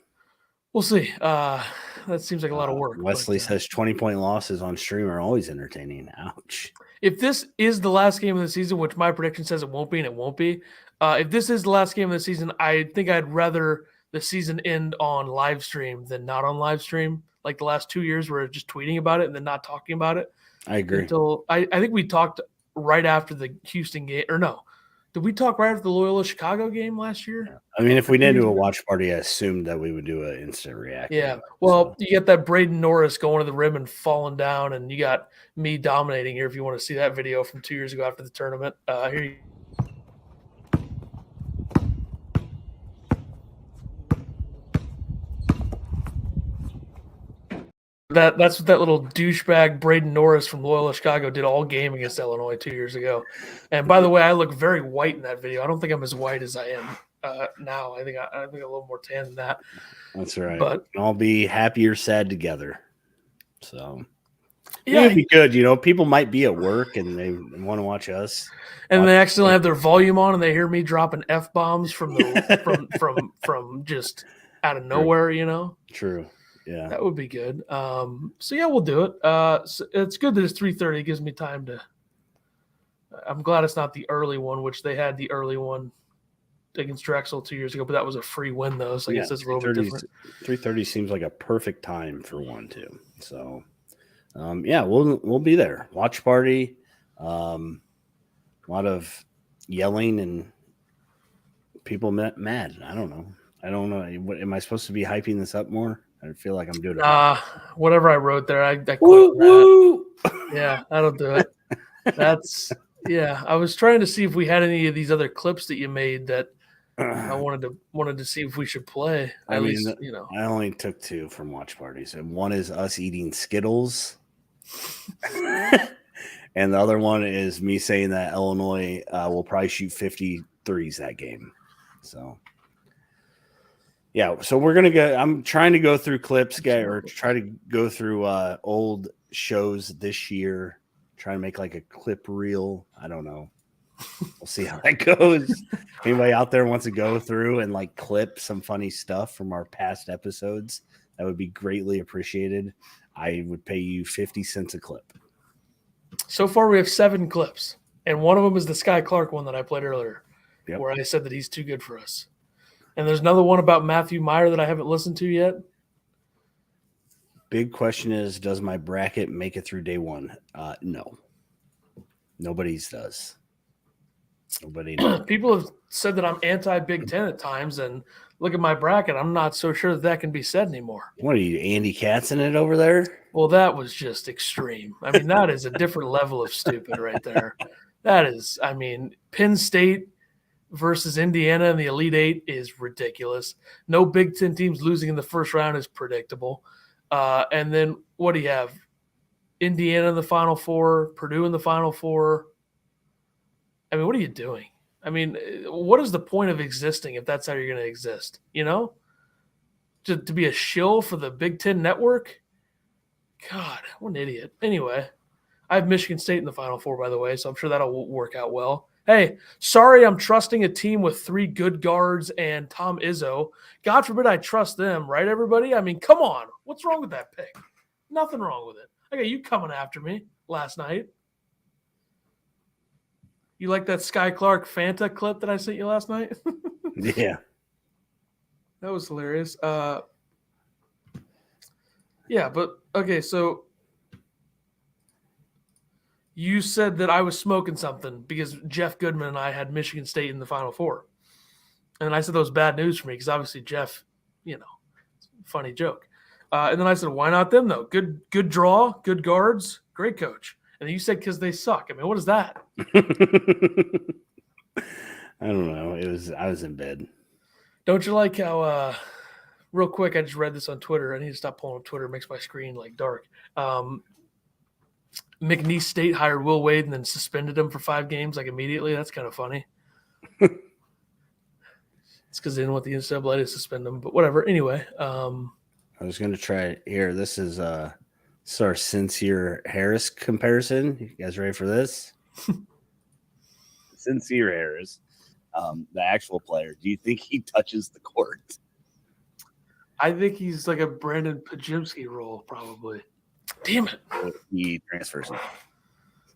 S1: We'll see. That seems like a lot of work.
S2: Wesley says 20-point losses on stream are always entertaining. Ouch.
S1: If this is the last game of the season, which my prediction says it won't be, and it won't be, if this is the last game of the season, I think I'd rather the season end on live stream than not on live stream. Like the last 2 years, we're just tweeting about it and then not talking about it.
S2: I agree.
S1: I think we talked right after the Houston game, or no. Did we talk right after the Loyola Chicago game last year?
S2: I mean, if we didn't do a watch party, I assumed that we would do an instant reaction.
S1: Yeah. Well, you get that Braden Norris going to the rim and falling down, and you got me dominating here if you want to see that video from 2 years ago after the tournament. Here you That's what that little douchebag Braden Norris from Loyola Chicago did all game against Illinois 2 years ago. And by the way, I look very white in that video. I don't think I'm as white as I am now. I think I'm a little more tan than that.
S2: That's right.
S1: But
S2: I'll be happy or sad together. So yeah, it'd be good. You know, people might be at work and they want to watch us,
S1: and they accidentally have their volume on and they hear me dropping F-bombs from the from just out of nowhere. You know.
S2: True. Yeah.
S1: That would be good. So yeah, we'll do it. So it's good that it's 3:30. It gives me time to. I'm glad it's not the early one, which they had the early one against Drexel 2 years ago, but that was a free win though, so I guess it's a little bit different.
S2: 3:30 seems like a perfect time for one too. So, yeah, we'll be there. Watch party, a lot of yelling and people mad. I don't know. What am I supposed to be hyping this up more? I feel like I'm doing it.
S1: Whatever I wrote there, I quit
S2: woo,
S1: that. Yeah, that'll do it. Yeah. I was trying to see if we had any of these other clips that you made that I wanted to see if we should play. I
S2: only took 2 from watch parties, and one is us eating Skittles, and the other one is me saying that Illinois will probably shoot 53s that game. So, yeah. So we're gonna go. I'm trying to go through clips, or try to go through old shows this year. Try to make like a clip reel. I don't know. We'll see how that goes. Anybody out there wants to go through and like clip some funny stuff from our past episodes, that would be greatly appreciated. I would pay you 50 cents a clip.
S1: So far, we have 7 clips, and one of them is the Skyy Clark one that I played earlier,
S2: Yep.
S1: where I said that he's too good for us. And there's another one about Matthew Meyer that I haven't listened to yet.
S2: Big question is, does my bracket make it through day 1? No. Nobody's does. Nobody knows.
S1: People have said that I'm anti-Big Ten at times, and look at my bracket. I'm not so sure that can be said anymore.
S2: What are you, Andy Katz in it over there?
S1: Well, that was just extreme. I mean, that is a different level of stupid right there. That is, I mean, Penn State versus Indiana in the Elite Eight is ridiculous. No Big Ten teams losing in the first round is predictable. And then what do you have? Indiana in the Final Four, Purdue in the Final Four. I mean, what are you doing? I mean, what is the point of existing if that's how you're going to exist? You know, to be a shill for the Big Ten network? God, what an idiot. Anyway, I have Michigan State in the Final Four, by the way, so I'm sure that'll work out well. Hey, sorry I'm trusting a team with 3 good guards and Tom Izzo. God forbid I trust them, right, everybody? I mean, come on. What's wrong with that pick? Nothing wrong with it. I got you coming after me last night. You like that Skyy Clark Fanta clip that I sent you last night?
S2: Yeah.
S1: That was hilarious. Yeah, but okay, so you said that I was smoking something because Jeff Goodman and I had Michigan State in the Final Four. And I said that was bad news for me because obviously Jeff, funny joke. And then I said, why not them, though? Good draw, good guards, great coach. And then you said because they suck. I mean, what is that?
S2: I don't know. I was in bed.
S1: Don't you like how real quick, I just read this on Twitter. I need to stop pulling up Twitter. It makes my screen like dark. McNeese State hired Will Wade and then suspended him for 5 games like immediately. That's kind of funny. It's because they didn't want the NCAA to suspend him, but whatever. Anyway.
S2: I was going to try it here. This is our Sincere Harris comparison. You guys ready for this? Sincere Harris, the actual player. Do you think he touches the court?
S1: I think he's like a Brandon Pajimski role, probably. Damn it.
S2: He transfers.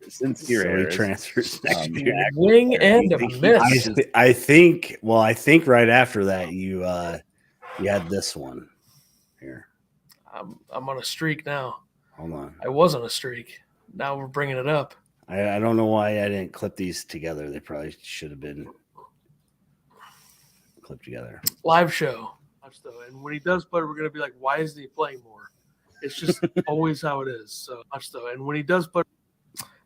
S2: Sincere Harris. He transfers next year.
S1: Wing and a miss.
S2: I think right after that you had this one. Here.
S1: I'm on a streak now.
S2: Hold on.
S1: I was on a streak. Now we're bringing it up.
S2: I don't know why I didn't clip these together. They probably should have been clipped together.
S1: Live show. And when he does play, we're going to be like, why isn't he playing more? It's just always how it is. So much though. And when he does play,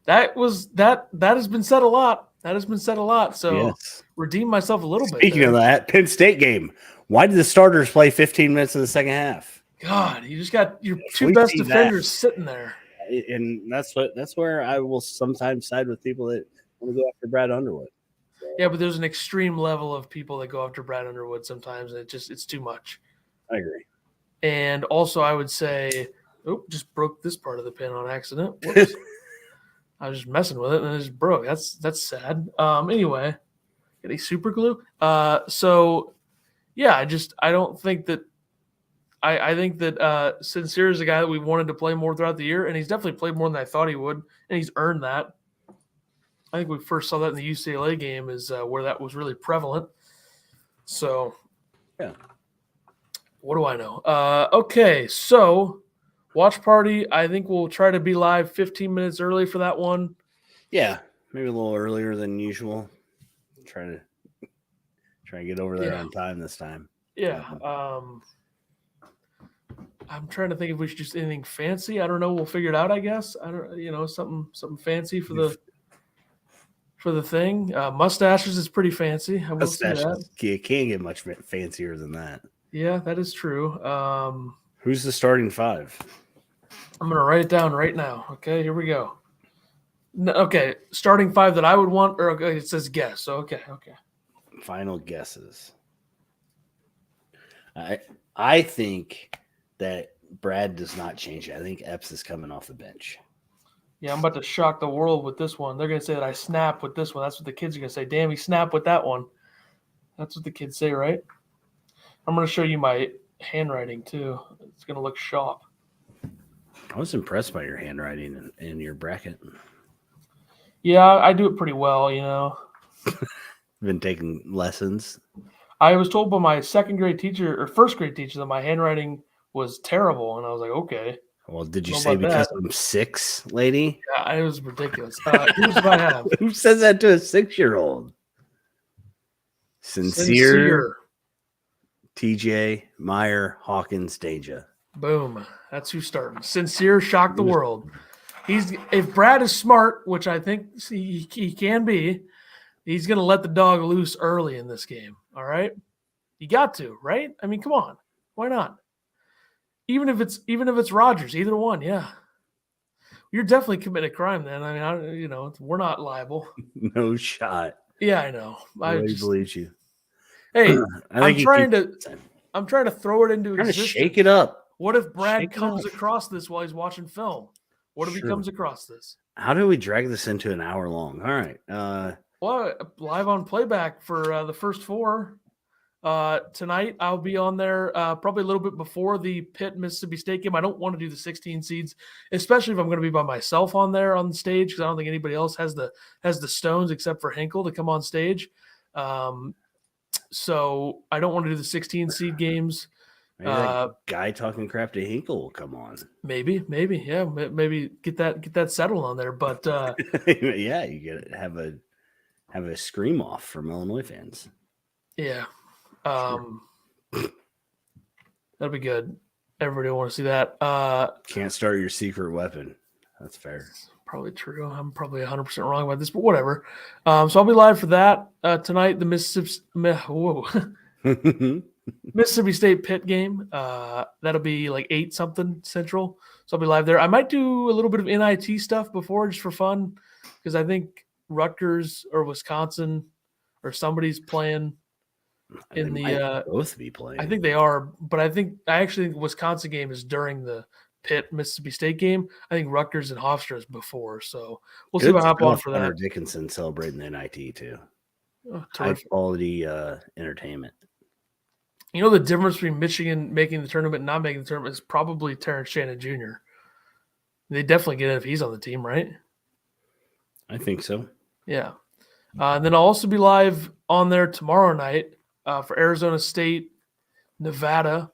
S1: that has been said a lot. So
S2: yes.
S1: Redeem myself a little bit.
S2: Speaking of that, Penn State game. Why did the starters play 15 minutes in the second half?
S1: God, you just got your 2 best defenders sitting there.
S2: And that's where I will sometimes side with people that want to go after Brad Underwood. So.
S1: Yeah, but there's an extreme level of people that go after Brad Underwood sometimes, and it's too much.
S2: I agree.
S1: And also, I would say, just broke this part of the pin on accident. Whoops. I was just messing with it, and it just broke. That's sad. Anyway, getting super glue. So, yeah, I don't think that I think that Sincere is a guy that we wanted to play more throughout the year, and he's definitely played more than I thought he would, and he's earned that. I think we first saw that in the UCLA game is where that was really prevalent. So,
S2: yeah.
S1: What do I know? Okay, so watch party. I think we'll try to be live 15 minutes early for that one.
S2: Yeah, maybe a little earlier than usual. Try to get over there on time this time.
S1: Yeah. I'm trying to think if we should just anything fancy. I don't know. We'll figure it out. I guess. I don't. Something fancy for the thing. Mustaches is pretty fancy. I will say that.
S2: You can't get much fancier than that.
S1: Yeah, that is true.
S2: Who's the starting five?
S1: I'm gonna write it down right now. Okay, here we go. Okay, starting five that I would want, or okay, it says guess. So okay.
S2: Final guesses. I think that Brad does not change it. I think Epps is coming off the bench.
S1: Yeah, I'm about to shock the world with this one. They're going to say that I snap with this one. That's what the kids are going to say. Damn, he snapped with that one. That's what the kids say, right? I'm going to show you my handwriting, too. It's going to look sharp.
S2: I was impressed by your handwriting in your bracket.
S1: Yeah, I do it pretty well, you know.
S2: Been taking lessons.
S1: I was told by my second grade teacher or first grade teacher that my handwriting was terrible, and I was like, okay.
S2: Well, did you say because I'm 6, lady?
S1: Yeah, it was ridiculous. Here's what I have.
S2: Who says that to a 6-year-old? Sincere. TJ, Meyer, Hawkins, Deja.
S1: Boom. That's who's starting. Sincere shocked the world. If Brad is smart, which I think he can be, he's going to let the dog loose early in this game. All right, you got to, right? I mean, come on, why not? Even if it's Rodgers, either one, yeah. You're definitely committing a crime then. I mean, we're not liable.
S2: No shot.
S1: Yeah, I know.
S2: I believe you.
S1: Hey, I'm trying to throw it into existence.
S2: Shake it up.
S1: What if Brad comes across this while he's watching film? What if he comes across this?
S2: How do we drag this into an hour long? All right.
S1: Well, live on playback for the first 4. Tonight, I'll be on there probably a little bit before the Pitt Mississippi State game. I don't want to do the 16 seeds, especially if I'm going to be by myself on there on stage, because I don't think anybody else has the stones except for Hinkle to come on stage. So I don't want to do the 16 seed games.
S2: Maybe that guy talking crap to Hinkle will come on.
S1: Maybe, yeah, maybe get that settled on there. But
S2: yeah, you get have a scream off from Illinois fans.
S1: Yeah. That'll be good. Everybody will want to see that.
S2: Can't start your secret weapon. That's fair.
S1: Probably true. I'm probably 100% wrong about this, but whatever. So I'll be live for that tonight. The Mississippi State Pitt game. That'll be like 8 something Central. So I'll be live there. I might do a little bit of NIT stuff before just for fun, because I think Rutgers or Wisconsin or somebody's playing in the
S2: both be playing.
S1: I think they are, but I actually think the Wisconsin game is during the Pitt Mississippi State game. I think Rutgers and Hofstra is before, so we'll see what happens on for that.
S2: Hunter Dickinson celebrating the NIT too.
S1: Oh,
S2: high quality entertainment.
S1: You know, the difference between Michigan making the tournament and not making the tournament is probably Terrence Shannon Jr. They definitely get it if he's on the team, right?
S2: I think so.
S1: Yeah. And then I'll also be live on there tomorrow night for Arizona State, Nevada.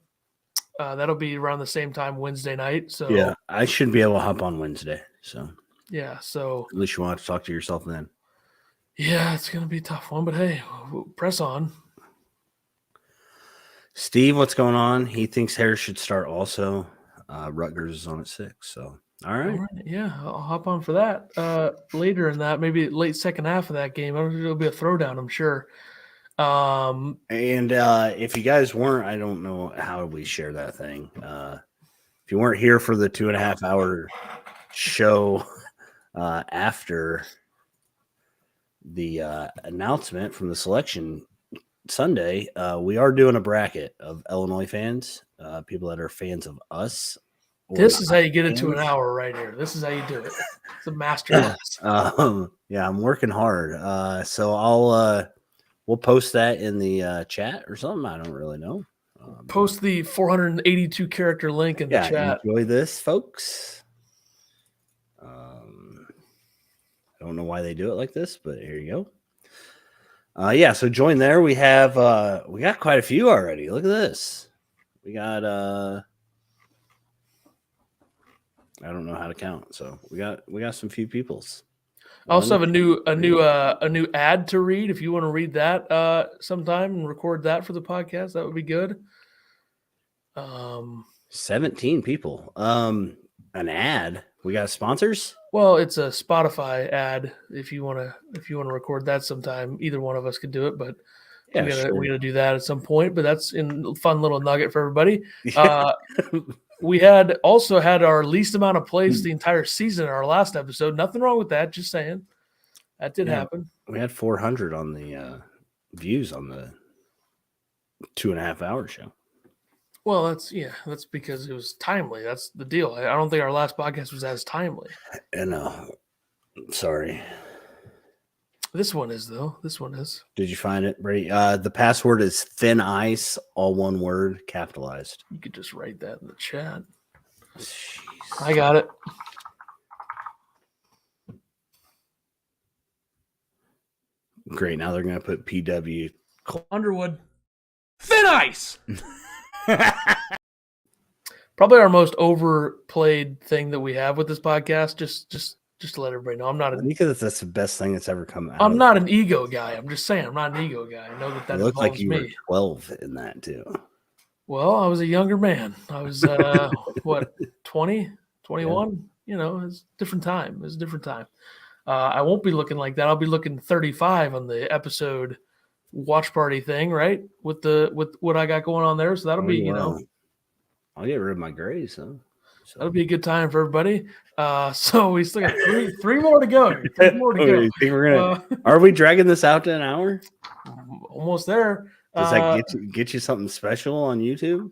S1: That'll be around the same time Wednesday night. So
S2: yeah, I should be able to hop on Wednesday. So
S1: yeah, so
S2: at least you want to talk to yourself then.
S1: Yeah, it's gonna be a tough one, but hey, press on.
S2: Steve, what's going on? He thinks Harris should start also. Rutgers is on at 6. So all right.
S1: Yeah, I'll hop on for that later in that, maybe late second half of that game. It'll be a throwdown, I'm sure.
S2: And if you guys weren't, I don't know how we share that thing. If you weren't here for the 2.5 hour show after the announcement from the selection Sunday, we are doing a bracket of Illinois fans, people that are fans of us.
S1: This is how you get into an hour right here. This is how you do it. It's a masterclass.
S2: Yeah, I'm working hard. So we'll post that in the chat or something. I don't really know.
S1: Post the 482 character link in the chat.
S2: Enjoy this, folks. I don't know why they do it like this, but here you go. So join there. We got quite a few already. Look at this. We got I don't know how to count, so we got some few peoples.
S1: I also have a new ad to read. If you want to read that sometime and record that for the podcast, that would be good.
S2: 17 people. An ad. We got sponsors.
S1: Well, it's a Spotify ad. If you want to record that sometime, either one of us could do it. But we gotta do that at some point. But that's a fun little nugget for everybody. We had also had our least amount of plays the entire season in our last episode. Nothing wrong with that. Just saying, that did happen.
S2: We had 400 on the views on the 2.5 hour show.
S1: Well, that's because it was timely. That's the deal. I don't think our last podcast was as timely.
S2: No, sorry.
S1: This one is, though. This one is.
S2: Did you find it, Brady? The password is thin ice, all one word, capitalized.
S1: You could just write that in the chat. Jeez. I got it.
S2: Great. Now they're going to put PW.
S1: Underwood. Thin ice. Probably our most overplayed thing that we have with this podcast. Just to let everybody know, I'm not
S2: because that's the best thing that's ever come out.
S1: I'm not an ego guy. I'm just saying, I'm not an ego guy. I know that
S2: looks like you
S1: me.
S2: were 12 in that too.
S1: Well, I was a younger man. I was 20, 21. Yeah. It's a different time. It's a different time. I won't be looking like that. I'll be looking 35 on the episode watch party thing, right? With what I got going on there. So that'll be,
S2: I'll get rid of my grays, huh? So.
S1: That'll be a good time for everybody. So we still got three more to go.
S2: Are we dragging this out to an hour?
S1: Almost there.
S2: Does that get you something special on YouTube?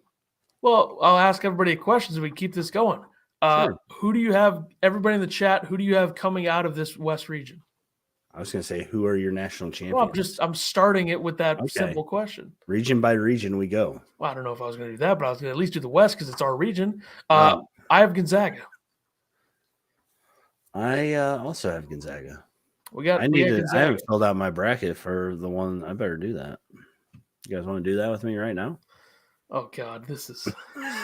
S1: Well, I'll ask everybody questions and we keep this going. Sure. Who do you have? Everybody in the chat, who do you have coming out of this West region?
S2: I was going to say, who are your national champions?
S1: Well, I'm starting it with that simple question.
S2: Region by region, we go.
S1: Well, I don't know if I was going to do that, but I was going to at least do the West because it's our region. I have Gonzaga.
S2: I also have Gonzaga.
S1: I
S2: haven't filled out my bracket for the one. I better do that. You guys want to do that with me right now?
S1: Oh God, this is.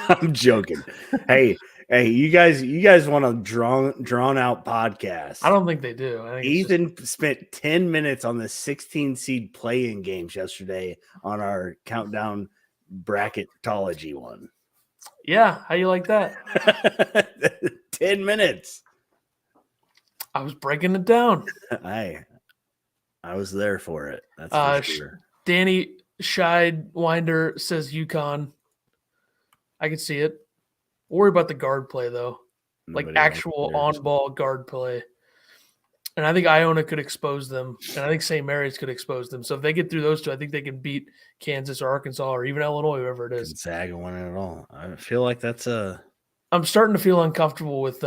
S2: I'm joking. Hey, you guys want a drawn out podcast?
S1: I don't think they do. I think
S2: Ethan spent 10 minutes on the 16 seed play-in games yesterday on our countdown bracketology one.
S1: Yeah, how you like that?
S2: 10 minutes.
S1: I was breaking it down.
S2: I was there for it. That's for sure.
S1: Danny Scheidwinder says UConn. I can see it. Worry about the guard play though, like actual on-ball guard play. And I think Iona could expose them, and I think St. Mary's could expose them. So if they get through those two, I think they can beat Kansas or Arkansas or even Illinois, whoever it is.
S2: Gonzaga won it all. I feel like that's a.
S1: I'm starting to feel uncomfortable with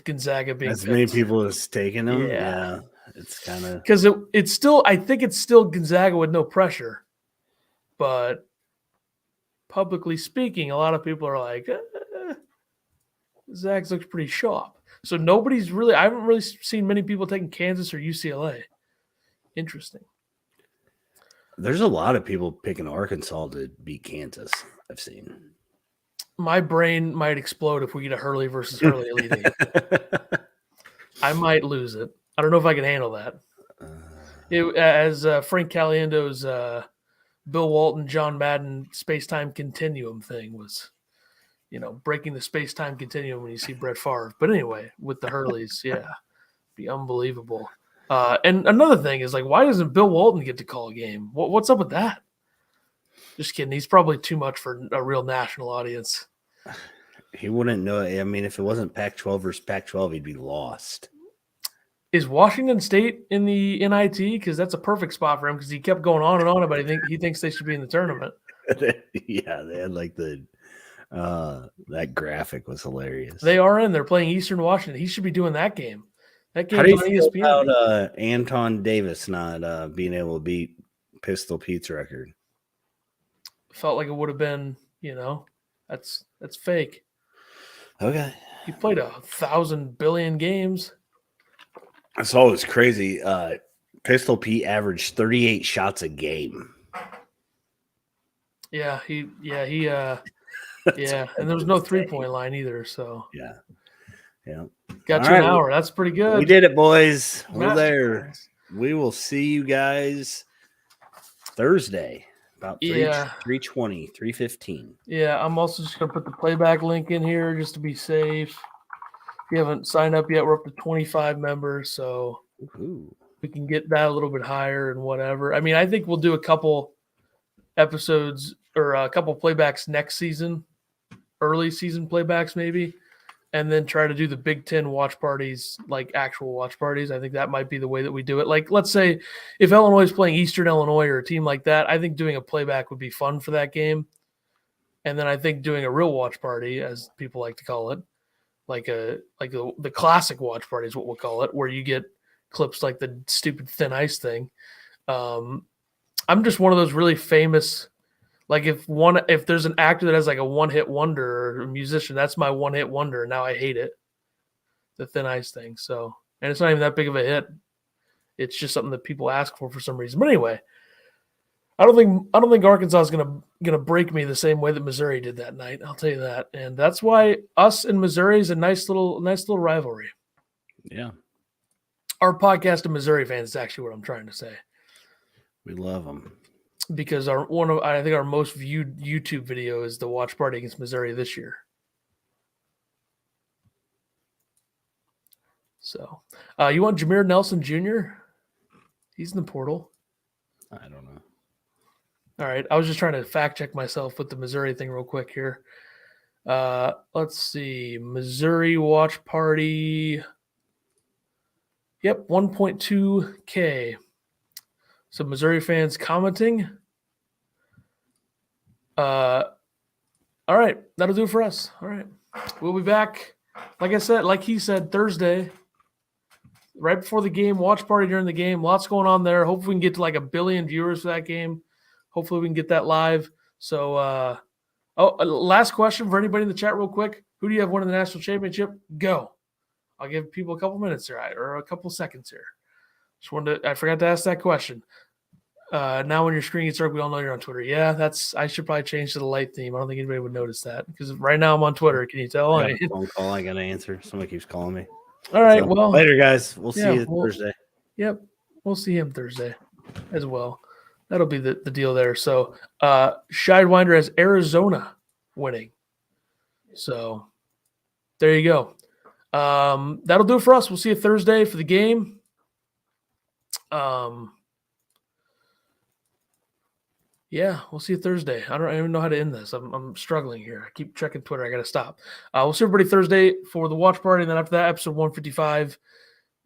S1: Gonzaga being
S2: as many people as taking them. Yeah, it's kind of
S1: because it's still. I think it's still Gonzaga with no pressure, but publicly speaking, a lot of people are like, Zags looks pretty sharp. So I haven't really seen many people taking Kansas or UCLA. Interesting.
S2: There's a lot of people picking Arkansas to beat Kansas. I've seen.
S1: My brain might explode if we get a Hurley versus Hurley Elite. I might lose it. I don't know if I can handle that. As Frank Caliendo's Bill Walton, John Madden space-time continuum thing was, breaking the space-time continuum when you see Brett Favre. But anyway, with the Hurleys, be unbelievable. And another thing is, why doesn't Bill Walton get to call a game? What's up with that? Just kidding. He's probably too much for a real national audience.
S2: He wouldn't know. I mean, if it wasn't Pac-12 versus Pac-12, he'd be lost.
S1: Is Washington State in the NIT? Because that's a perfect spot for him because he kept going on and on about he thinks they should be in the tournament.
S2: Yeah, they had that graphic was hilarious.
S1: They are in. They're playing Eastern Washington. He should be doing that game. That game
S2: How do you
S1: on
S2: feel
S1: ESPN.
S2: about Anton Davis not being able to beat Pistol Pete's record?
S1: felt like it would have been, that's fake.
S2: Okay.
S1: He played 1,000 billion games.
S2: That's always crazy. Pistol Pete averaged 38 shots a game.
S1: Yeah, and there was no 3-point line either. So
S2: yeah.
S1: Got you an hour. That's pretty good.
S2: We did it, boys. We're there.
S1: Masterclass.
S2: We will see you guys Thursday about 3:20, 3:15.
S1: Yeah, I'm also just going to put the playback link in here just to be safe. If you haven't signed up yet, we're up to 25 members, so we can get that a little bit higher and whatever. I mean, I think we'll do a couple episodes or a couple playbacks next season, early season playbacks maybe, and then try to do the Big Ten watch parties, like actual watch parties. I think that might be the way that we do it. Like, let's say if Illinois is playing Eastern Illinois or a team like that, I think doing a playback would be fun for that game. And then I think doing a real watch party, as people like to call it, like the classic watch party is what we'll call it, where you get clips like the stupid thin ice thing. I'm just one of those really famous. Like if there's an actor that has like a one-hit wonder or a musician, that's my one-hit wonder. Now I hate it. The thin ice thing. So, and it's not even that big of a hit. It's just something that people ask for some reason. But anyway, I don't think Arkansas is gonna break me the same way that Missouri did that night. I'll tell you that. And that's why us and Missouri is a nice little rivalry.
S2: Yeah.
S1: Our podcast of Missouri fans is actually what I'm trying to say.
S2: We love them.
S1: Because I think our most viewed YouTube video is the watch party against Missouri this year. So, you want Jameer Nelson Jr.? He's in the portal.
S2: I don't know.
S1: All right, I was just trying to fact check myself with the Missouri thing real quick here. Let's see, Missouri watch party. Yep, 1.2K. So Missouri fans commenting. All right, that'll do it for us. All right, we'll be back. Like he said, Thursday, right before the game, watch party during the game. Lots going on there. Hopefully we can get to like 1 billion viewers for that game. Hopefully we can get that live. So, last question for anybody in the chat real quick. Who do you have winning the national championship? Go. I'll give people a couple minutes here or a couple seconds here. I forgot to ask that question. Now when your screen gets dark, we all know you're on Twitter. Yeah, I should probably change to the light theme. I don't think anybody would notice that because right now I'm on Twitter. Can you tell?
S2: I got a phone call I got to answer. Somebody keeps calling me.
S1: All right. Well,
S2: later, guys. We'll see you Thursday.
S1: Yep. We'll see him Thursday as well. That'll be the deal there. So, Sidewinder has Arizona winning. So, there you go. That'll do it for us. We'll see you Thursday for the game. Yeah, we'll see you Thursday. I don't even know how to end this. I'm struggling here. I keep checking Twitter. I got to stop. We'll see everybody Thursday for the watch party, and then after that, episode 155.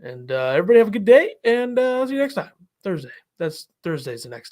S1: And everybody have a good day, and see you next time. Thursday. Thursday's the next time.